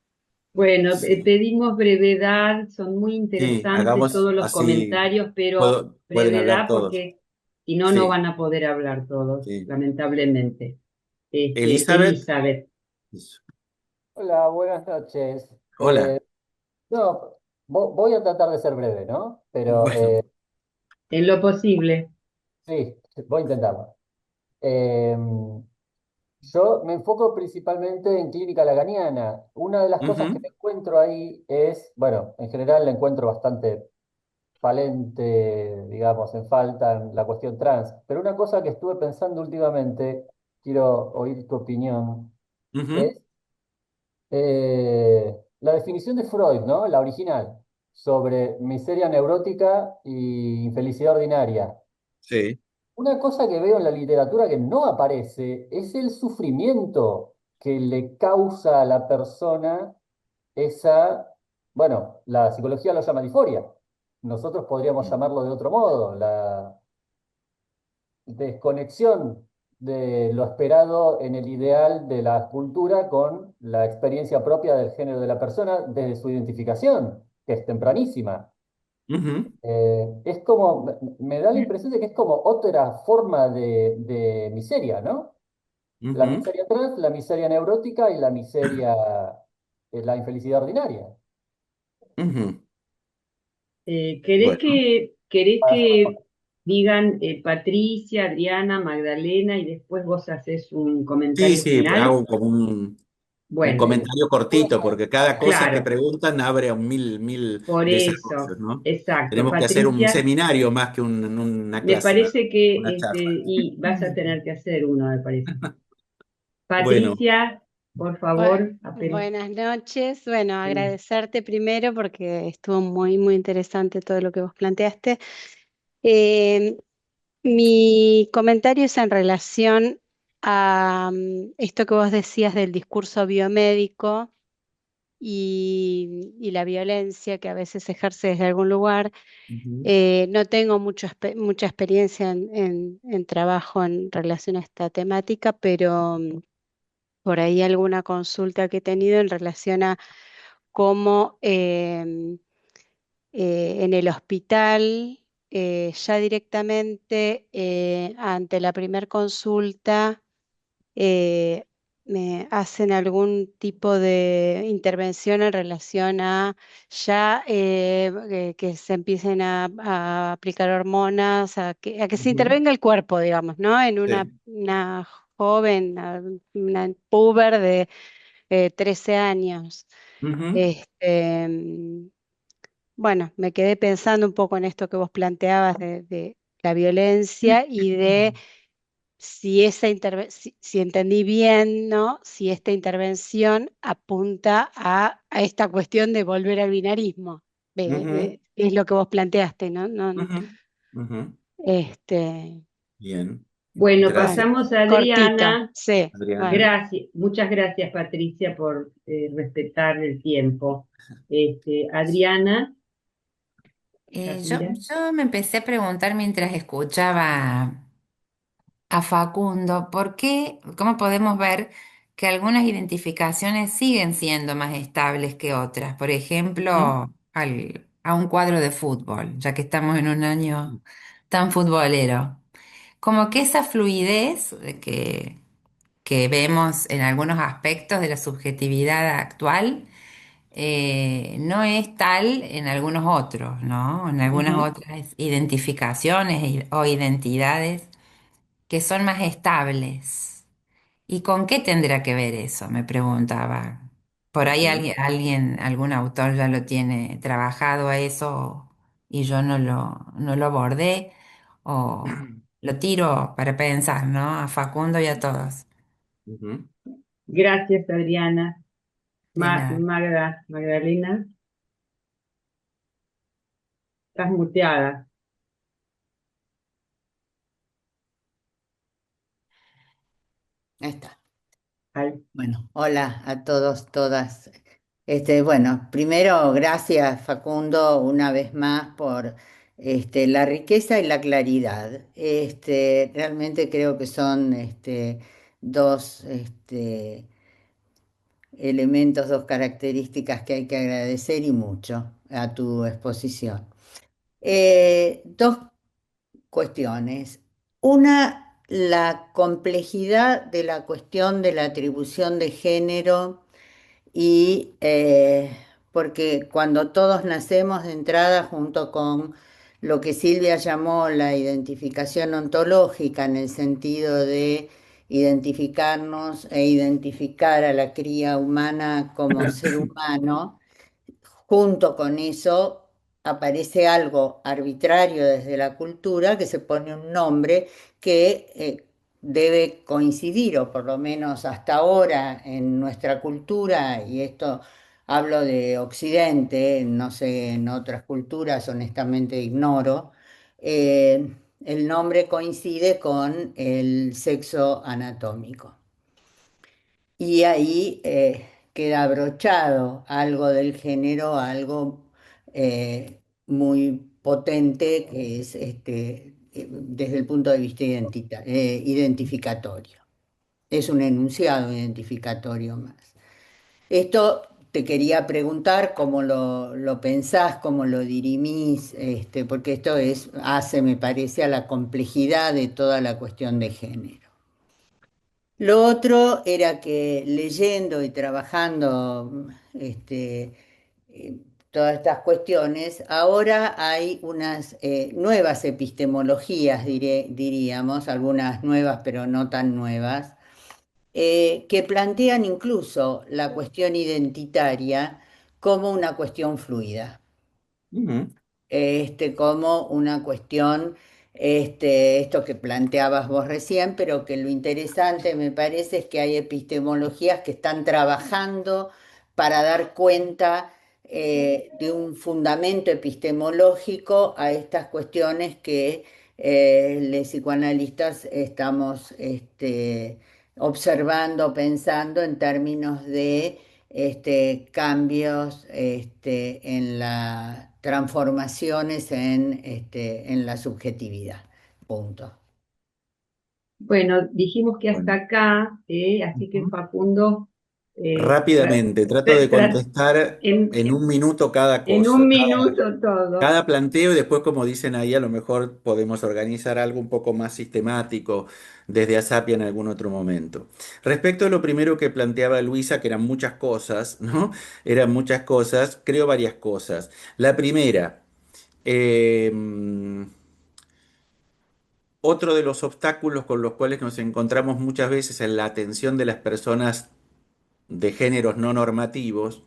Bueno, Sí, pedimos brevedad, son muy sí, interesantes hagamos todos los así, comentarios, pero pueden hablar brevedad todos. porque si no, no Sí, van a poder hablar todos, sí. lamentablemente. Elizabeth, Elizabeth, Hola, buenas noches. hola. No, voy a tratar de ser breve, ¿no? Pero Bueno, en lo posible. sí, voy a intentarlo. Eh, yo me enfoco principalmente en clínica laganiana. Una de las cosas que ujú, me encuentro ahí es, bueno, en general la encuentro bastante falente, digamos, en falta en la cuestión trans. Pero una cosa que estuve pensando últimamente, quiero oír tu opinión, ujú, es la definición de Freud, ¿no? La original. sobre miseria neurótica y infelicidad ordinaria. Sí. Una cosa que veo en la literatura que no aparece es el sufrimiento que le causa a la persona esa, bueno, la psicología lo llama disforia. Nosotros podríamos llamarlo de otro modo, la desconexión de lo esperado en el ideal de la cultura con la experiencia propia del género de la persona desde su identificación, que es tempranísima. Ujú, Es como, me da la impresión de que es como otra forma de miseria, ¿no? La ujú, miseria trans, la miseria neurótica y la miseria, la infelicidad ordinaria. ujú. ¿Querés Bueno, que digan Patricia, Adriana, Magdalena y después vos haces un sí, comentario sí, final? hago como un Bueno, comentario cortito, porque cada cosa que claro, preguntan abre a un mil por eso, desarrollos, ¿no? exacto. Tenemos que hacer un Patricia, seminario más que una me clase, parece que, una charla. y vas a tener que hacer uno, me parece. Bueno, Patricia, por favor, apenas. Buenas noches. Bueno, Sí. agradecerte primero porque estuvo muy, muy interesante todo lo que vos planteaste. Eh, Mi comentario es en relación a esto que vos decías del discurso biomédico y la violencia que a veces se ejerce desde algún lugar. ujú, No tengo mucha experiencia en trabajo en relación a esta temática, pero por ahí alguna consulta que he tenido en relación a cómo en el hospital ya directamente ante la primer consulta eh, me hacen algún tipo de intervención en relación a ya que se empiecen a aplicar hormonas, a que se ujú, intervenga el cuerpo, digamos, ¿no? En sí, una joven, una puber de 13 años. ujú, Este, bueno, me quedé pensando un poco en esto que vos planteabas de la violencia y de si si entendí bien, ¿no? Si esta intervención apunta a esta cuestión de volver al binarismo. ujú, Es lo que vos planteaste, ¿no? ujú, ujú. Este, Bien, Bueno, gracias, bueno, pasamos a cortito, Adriana. sí, Adriana. bueno. Gracias, muchas gracias Patricia por respetar el tiempo. Adriana, Shakira. Yo me empecé a preguntar mientras escuchaba a Facundo, ¿por qué, cómo podemos ver que algunas identificaciones siguen siendo más estables que otras? Por Ujú, ejemplo, a un cuadro de fútbol, ya que estamos en un año tan futbolero. Como que esa fluidez que vemos en algunos aspectos de la subjetividad actual no es tal en algunos otros, ¿no? En algunas ujú, otras identificaciones o identidades que son más estables. ¿Y con qué tendrá que ver eso? Me preguntaba. Por ahí ujú, algún autor ya lo tiene trabajado a eso y yo no lo abordé o lo tiro para pensar, ¿no? A Facundo y a todos. ujú. Gracias, Adriana. De nada. Magdalena, estás muteada. Ahí está. Ay, Bueno, hola a todos, todas. Bueno, primero, gracias Facundo una vez más por la riqueza y la claridad. Realmente creo que son dos elementos, dos características que hay que agradecer y mucho a tu exposición. Dos cuestiones. Una, la complejidad de la cuestión de la atribución de género y porque cuando todos nacemos de entrada junto con lo que Silvia llamó la identificación ontológica en el sentido de identificarnos e identificar a la cría humana como ser humano, junto con eso aparece algo arbitrario desde la cultura que se pone un nombre que debe coincidir, o por lo menos hasta ahora en nuestra cultura, y esto hablo de Occidente, no sé, en otras culturas honestamente ignoro, el nombre coincide con el sexo anatómico. Y ahí queda abrochado algo del género, algo muy potente que es desde el punto de vista identificatorio. Es un enunciado identificatorio más. Esto te quería preguntar cómo lo pensás, cómo lo dirimís, porque esto hace, me parece, a la complejidad de toda la cuestión de género. Lo otro era que leyendo y trabajando eh, todas estas cuestiones, ahora hay unas nuevas epistemologías, diríamos, algunas nuevas pero no tan nuevas, que plantean incluso la cuestión identitaria como una cuestión fluida, Ujú. como una cuestión, esto que planteabas vos recién, pero que lo interesante me parece es que hay epistemologías que están trabajando para dar cuenta de un fundamento epistemológico a estas cuestiones que los psicoanalistas estamos observando, pensando en términos de cambios en las transformaciones en la subjetividad. Punto. Bueno, dijimos que hasta Bueno. acá, así que Ujú. Facundo, tra- Rápidamente, trato de tra- tra- contestar en, en un minuto cada en cosa, un minuto todo. cada planteo y después, como dicen ahí, a lo mejor podemos organizar algo un poco más sistemático desde ASAPI en algún otro momento. Respecto a lo primero que planteaba Luisa, que eran muchas cosas, ¿no? Eran muchas cosas, creo varias cosas. La primera, eh, otro de los obstáculos con los cuales nos encontramos muchas veces en la atención de las personas de géneros no normativos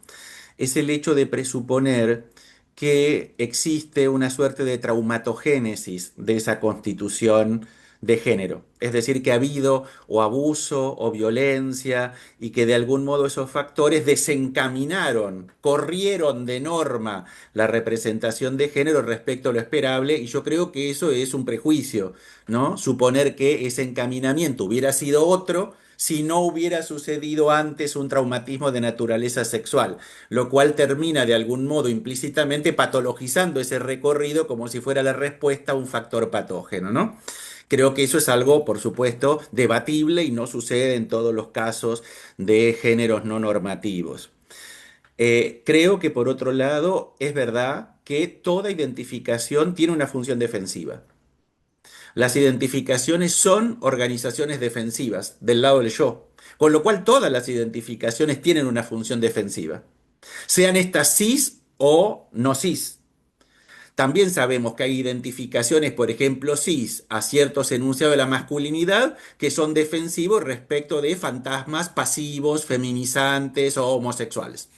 es el hecho de presuponer que existe una suerte de traumatogénesis de esa constitución de género. Es decir, que ha habido o abuso o violencia y que de algún modo esos factores desencaminaron, corrieron de norma la representación de género respecto a lo esperable y yo creo que eso es un prejuicio, ¿no? Suponer que ese encaminamiento hubiera sido otro si no hubiera sucedido antes un traumatismo de naturaleza sexual, lo cual termina de algún modo implícitamente patologizando ese recorrido como si fuera la respuesta a un factor patógeno, ¿no? Creo que eso es algo, por supuesto, debatible y no sucede en todos los casos de géneros no normativos. Creo que por otro lado es verdad que toda identificación tiene una función defensiva. Las identificaciones son organizaciones defensivas del lado del yo, con lo cual todas las identificaciones tienen una función defensiva, sean estas cis o no cis. También sabemos que hay identificaciones, por ejemplo, cis, a ciertos enunciados de la masculinidad que son defensivos respecto de fantasmas pasivos, feminizantes o homosexuales.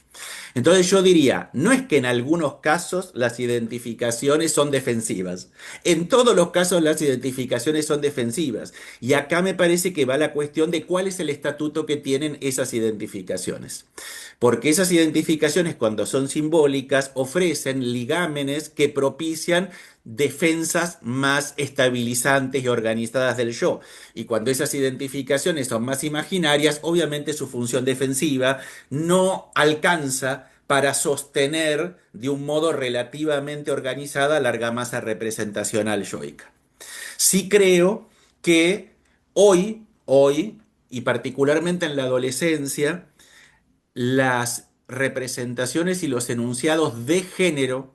Entonces yo diría, no es que en algunos casos las identificaciones son defensivas, en todos los casos las identificaciones son defensivas. Y acá me parece que va la cuestión de cuál es el estatuto que tienen esas identificaciones. Porque esas identificaciones, cuando son simbólicas, ofrecen ligámenes que propician defensas más estabilizantes y organizadas del yo. Y cuando esas identificaciones son más imaginarias, obviamente su función defensiva no alcanza para sostener de un modo relativamente organizada la argamasa representacional yoica. Sí creo que hoy, y particularmente en la adolescencia, las representaciones y los enunciados de género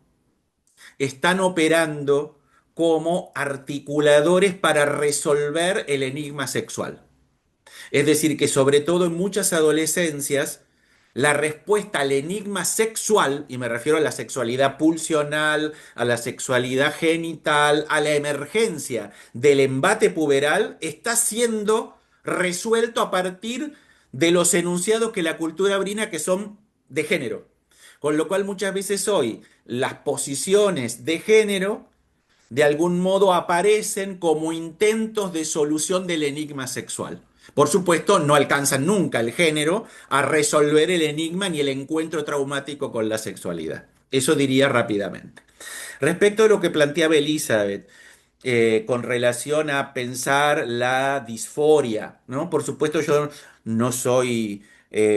están operando como articuladores para resolver el enigma sexual. Es decir, que sobre todo en muchas adolescencias, la respuesta al enigma sexual, y me refiero a la sexualidad pulsional, a la sexualidad genital, a la emergencia del embate puberal, está siendo resuelto a partir de los enunciados que la cultura brina que son de género. Con lo cual muchas veces hoy las posiciones de género de algún modo aparecen como intentos de solución del enigma sexual. Por supuesto, no alcanzan nunca el género a resolver el enigma ni el encuentro traumático con la sexualidad. Eso diría rápidamente. Respecto a lo que planteaba Elizabeth, con relación a pensar la disforia, ¿no? Por supuesto, yo no soy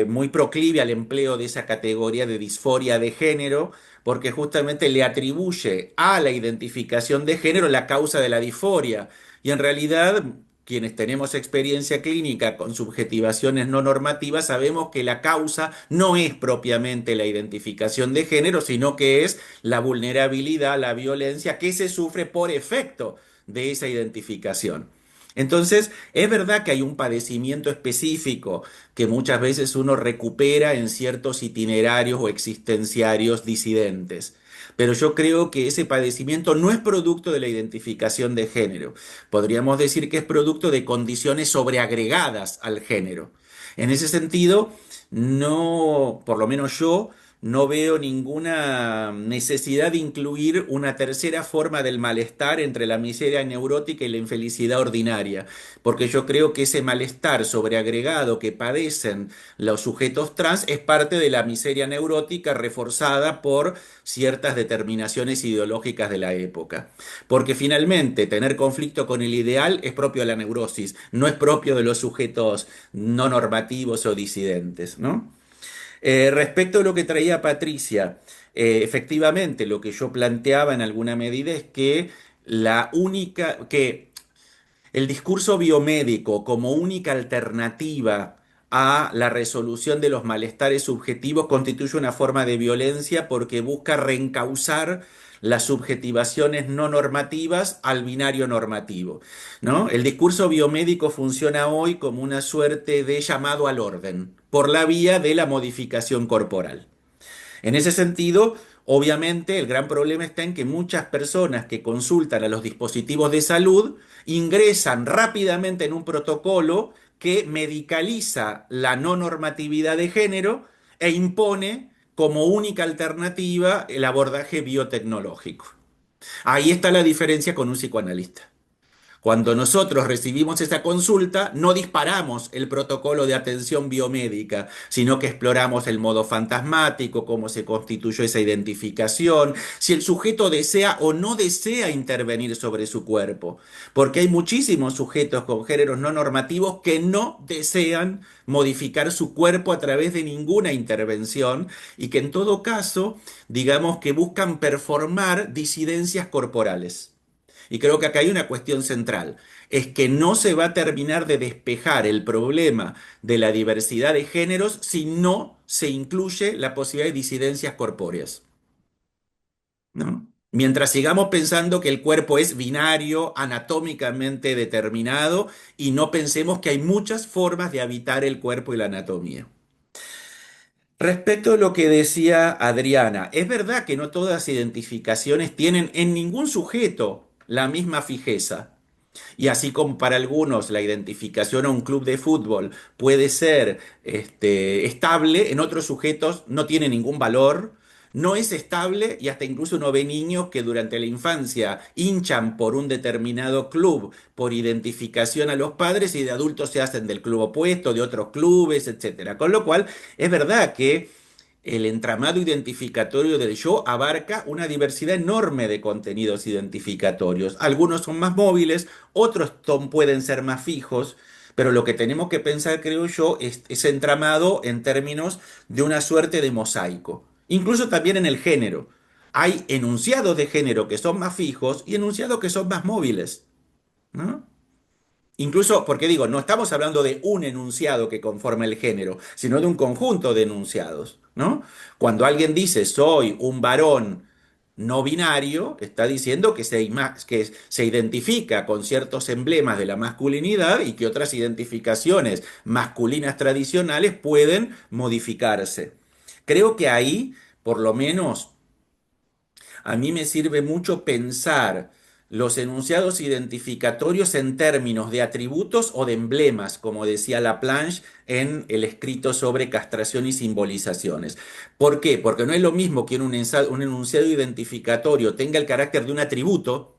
muy proclive al empleo de esa categoría de disforia de género, porque justamente le atribuye a la identificación de género la causa de la disforia. Y en realidad, quienes tenemos experiencia clínica con subjetivaciones no normativas, sabemos que la causa no es propiamente la identificación de género, sino que es la vulnerabilidad, la violencia que se sufre por efecto de esa identificación. Entonces, es verdad que hay un padecimiento específico que muchas veces uno recupera en ciertos itinerarios o existenciarios disidentes. Pero yo creo que ese padecimiento no es producto de la identificación de género. Podríamos decir que es producto de condiciones sobreagregadas al género. En ese sentido, no, por lo menos yo, no veo ninguna necesidad de incluir una tercera forma del malestar entre la miseria neurótica y la infelicidad ordinaria, porque yo creo que ese malestar sobreagregado que padecen los sujetos trans es parte de la miseria neurótica reforzada por ciertas determinaciones ideológicas de la época. Porque finalmente tener conflicto con el ideal es propio de la neurosis, no es propio de los sujetos no normativos o disidentes, ¿no? Respecto a lo que traía Patricia, efectivamente lo que yo planteaba en alguna medida es que que el discurso biomédico como única alternativa a la resolución de los malestares subjetivos constituye una forma de violencia porque busca reencauzar las subjetivaciones no normativas al binario normativo, ¿no? El discurso biomédico funciona hoy como una suerte de llamado al orden por la vía de la modificación corporal. En ese sentido, obviamente, el gran problema está en que muchas personas que consultan a los dispositivos de salud ingresan rápidamente en un protocolo que medicaliza la no normatividad de género e impone como única alternativa el abordaje biotecnológico. Ahí está la diferencia con un psicoanalista. Cuando nosotros recibimos esa consulta, no disparamos el protocolo de atención biomédica, sino que exploramos el modo fantasmático, cómo se constituyó esa identificación, si el sujeto desea o no desea intervenir sobre su cuerpo, porque hay muchísimos sujetos con géneros no normativos que no desean modificar su cuerpo a través de ninguna intervención y que en todo caso, digamos que buscan performar disidencias corporales. Y creo que acá hay una cuestión central, es que no se va a terminar de despejar el problema de la diversidad de géneros si no se incluye la posibilidad de disidencias corpóreas, ¿no? Mientras sigamos pensando que el cuerpo es binario, anatómicamente determinado, y no pensemos que hay muchas formas de habitar el cuerpo y la anatomía. Respecto a lo que decía Adriana, es verdad que no todas las identificaciones tienen en ningún sujeto la misma fijeza. Y así como para algunos la identificación a un club de fútbol puede ser estable, en otros sujetos no tiene ningún valor, no es estable y hasta incluso uno ve niños que durante la infancia hinchan por un determinado club por identificación a los padres y de adultos se hacen del club opuesto, de otros clubes, etcétera. Con lo cual es verdad que el entramado identificatorio del yo abarca una diversidad enorme de contenidos identificatorios. Algunos son más móviles, pueden ser más fijos, pero lo que tenemos que pensar, creo yo, es entramado en términos de una suerte de mosaico. Incluso también en el género. Hay enunciados de género que son más fijos y enunciados que son más móviles, ¿no? Incluso, porque digo, no estamos hablando de un enunciado que conforma el género, sino de un conjunto de enunciados, ¿no? Cuando alguien dice soy un varón no binario, está diciendo que se identifica con ciertos emblemas de la masculinidad y que otras identificaciones masculinas tradicionales pueden modificarse. Creo que ahí, por lo menos, a mí me sirve mucho pensar los enunciados identificatorios en términos de atributos o de emblemas, como decía Laplanche en el escrito sobre castración y simbolizaciones. ¿Por qué? Porque no es lo mismo que un enunciado identificatorio tenga el carácter de un atributo,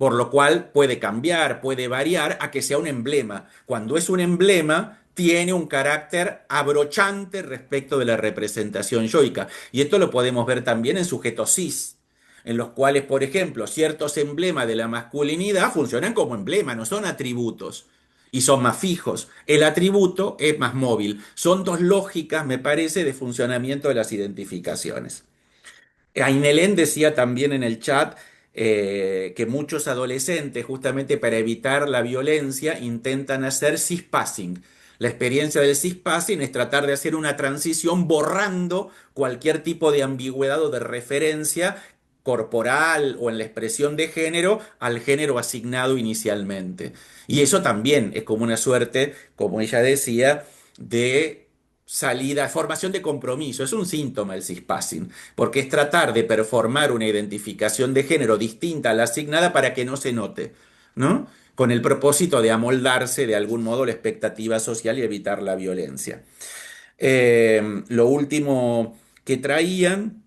por lo cual puede cambiar, puede variar a que sea un emblema. Cuando es un emblema, tiene un carácter abrochante respecto de la representación yoica. Y esto lo podemos ver también en sujetos cis, en los cuales, por ejemplo, ciertos emblemas de la masculinidad funcionan como emblema, no son atributos. Y son más fijos. El atributo es más móvil. Son dos lógicas, me parece, de funcionamiento de las identificaciones. Ainelén decía también en el chat que muchos adolescentes, justamente para evitar la violencia, intentan hacer cispassing. La experiencia del cispassing es tratar de hacer una transición borrando cualquier tipo de ambigüedad o de referencia corporal o en la expresión de género al género asignado inicialmente. Y eso también es como una suerte, como ella decía, de salida, formación de compromiso. Es un síntoma el cispassing, porque es tratar de performar una identificación de género distinta a la asignada para que no se note, ¿no? Con el propósito de amoldarse de algún modo la expectativa social y evitar la violencia. Lo último que traían,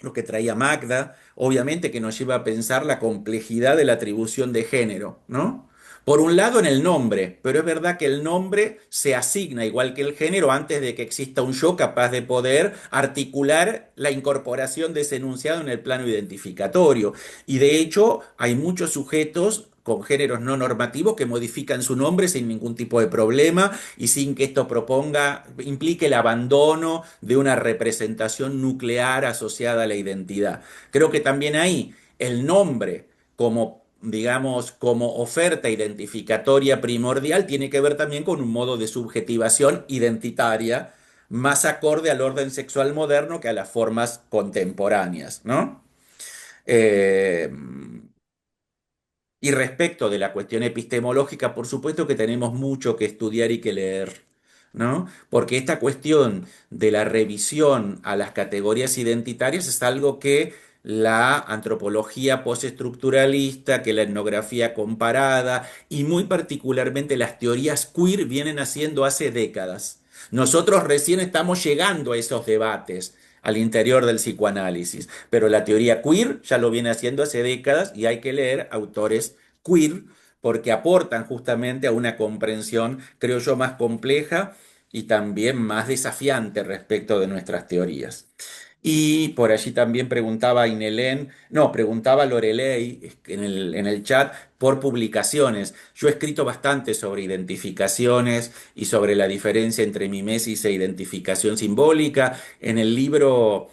lo que traía Magda, obviamente que nos lleva a pensar la complejidad de la atribución de género, ¿no? Por un lado en el nombre, pero es verdad que el nombre se asigna igual que el género antes de que exista un yo capaz de poder articular la incorporación de ese enunciado en el plano identificatorio. Y de hecho hay muchos sujetos con géneros no normativos que modifican su nombre sin ningún tipo de problema y sin que esto implique el abandono de una representación nuclear asociada a la identidad. Creo que también ahí el nombre como, digamos, como oferta identificatoria primordial tiene que ver también con un modo de subjetivación identitaria más acorde al orden sexual moderno que a las formas contemporáneas, ¿no? Eh, y respecto de la cuestión epistemológica, por supuesto que tenemos mucho que estudiar y que leer, ¿no? Porque esta cuestión de la revisión a las categorías identitarias es algo que la antropología postestructuralista, que la etnografía comparada y muy particularmente las teorías queer vienen haciendo hace décadas. Nosotros recién estamos llegando a esos debates al interior del psicoanálisis. Pero la teoría queer ya lo viene haciendo hace décadas y hay que leer autores queer porque aportan justamente a una comprensión, creo yo, más compleja y también más desafiante respecto de nuestras teorías. Y por allí también preguntaba Inelén, no, preguntaba Lorelei en el chat por publicaciones. Yo he escrito bastante sobre identificaciones y sobre la diferencia entre mimesis e identificación simbólica. En el libro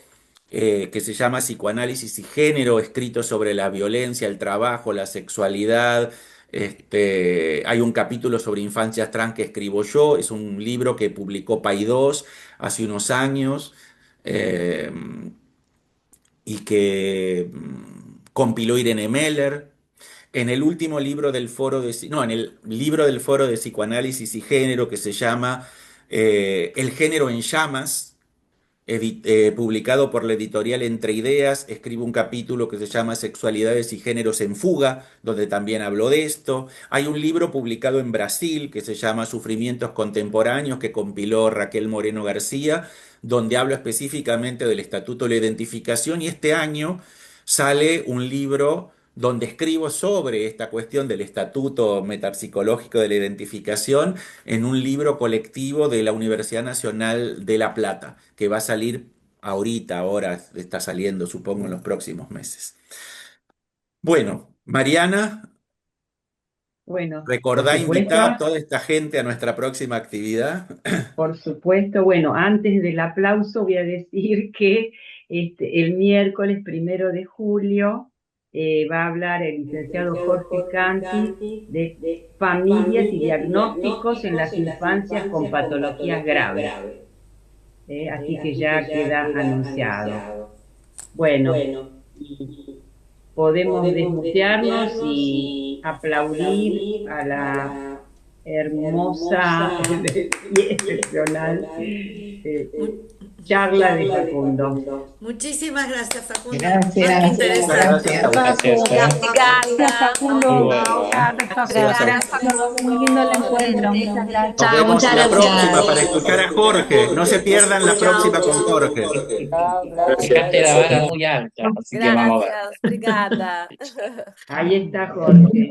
que se llama Psicoanálisis y Género, escrito sobre la violencia, el trabajo, la sexualidad. Hay un capítulo sobre infancias trans que escribo yo, es un libro que publicó Paidós hace unos años eh, y que compiló Irene Meller. En el último libro del foro de, no, en el libro del foro de psicoanálisis y género que se llama El género en llamas, publicado por la editorial Entre Ideas, escribo un capítulo que se llama Sexualidades y Géneros en Fuga, donde también hablo de esto. Hay un libro publicado en Brasil que se llama Sufrimientos Contemporáneos, que compiló Raquel Moreno García, donde hablo específicamente del Estatuto de la Identificación, y este año sale un libro donde escribo sobre esta cuestión del estatuto metapsicológico de la identificación en un libro colectivo de la Universidad Nacional de La Plata, que va a salir ahorita, ahora está saliendo, supongo, en los próximos meses. Bueno, Mariana, Bueno, por recordá supuesto, invitar a toda esta gente a nuestra próxima actividad. por supuesto. Bueno, antes del aplauso voy a decir que el miércoles 1 de julio va a hablar el licenciado Jorge Canti de familias y diagnósticos en las infancias con patologías graves. Así que ya queda anunciado. Bueno, podemos desmutearnos y aplaudir a la hermosa y excepcional charla de Facundo. Muchísimas gracias, Facundo. Gracias. Más que interesante. Gracias. Gracias, Facundo. Muy bueno. Gracias, Facundo. Muy lindo el encuentro. Nos Chao, vemos muchas la próxima gracias. para escuchar a Jorge. No se pierdan la próxima con Jorge. Dejaste la vara muy alta, así que vamos a ver. Gracias, obrigada. Ahí está Jorge.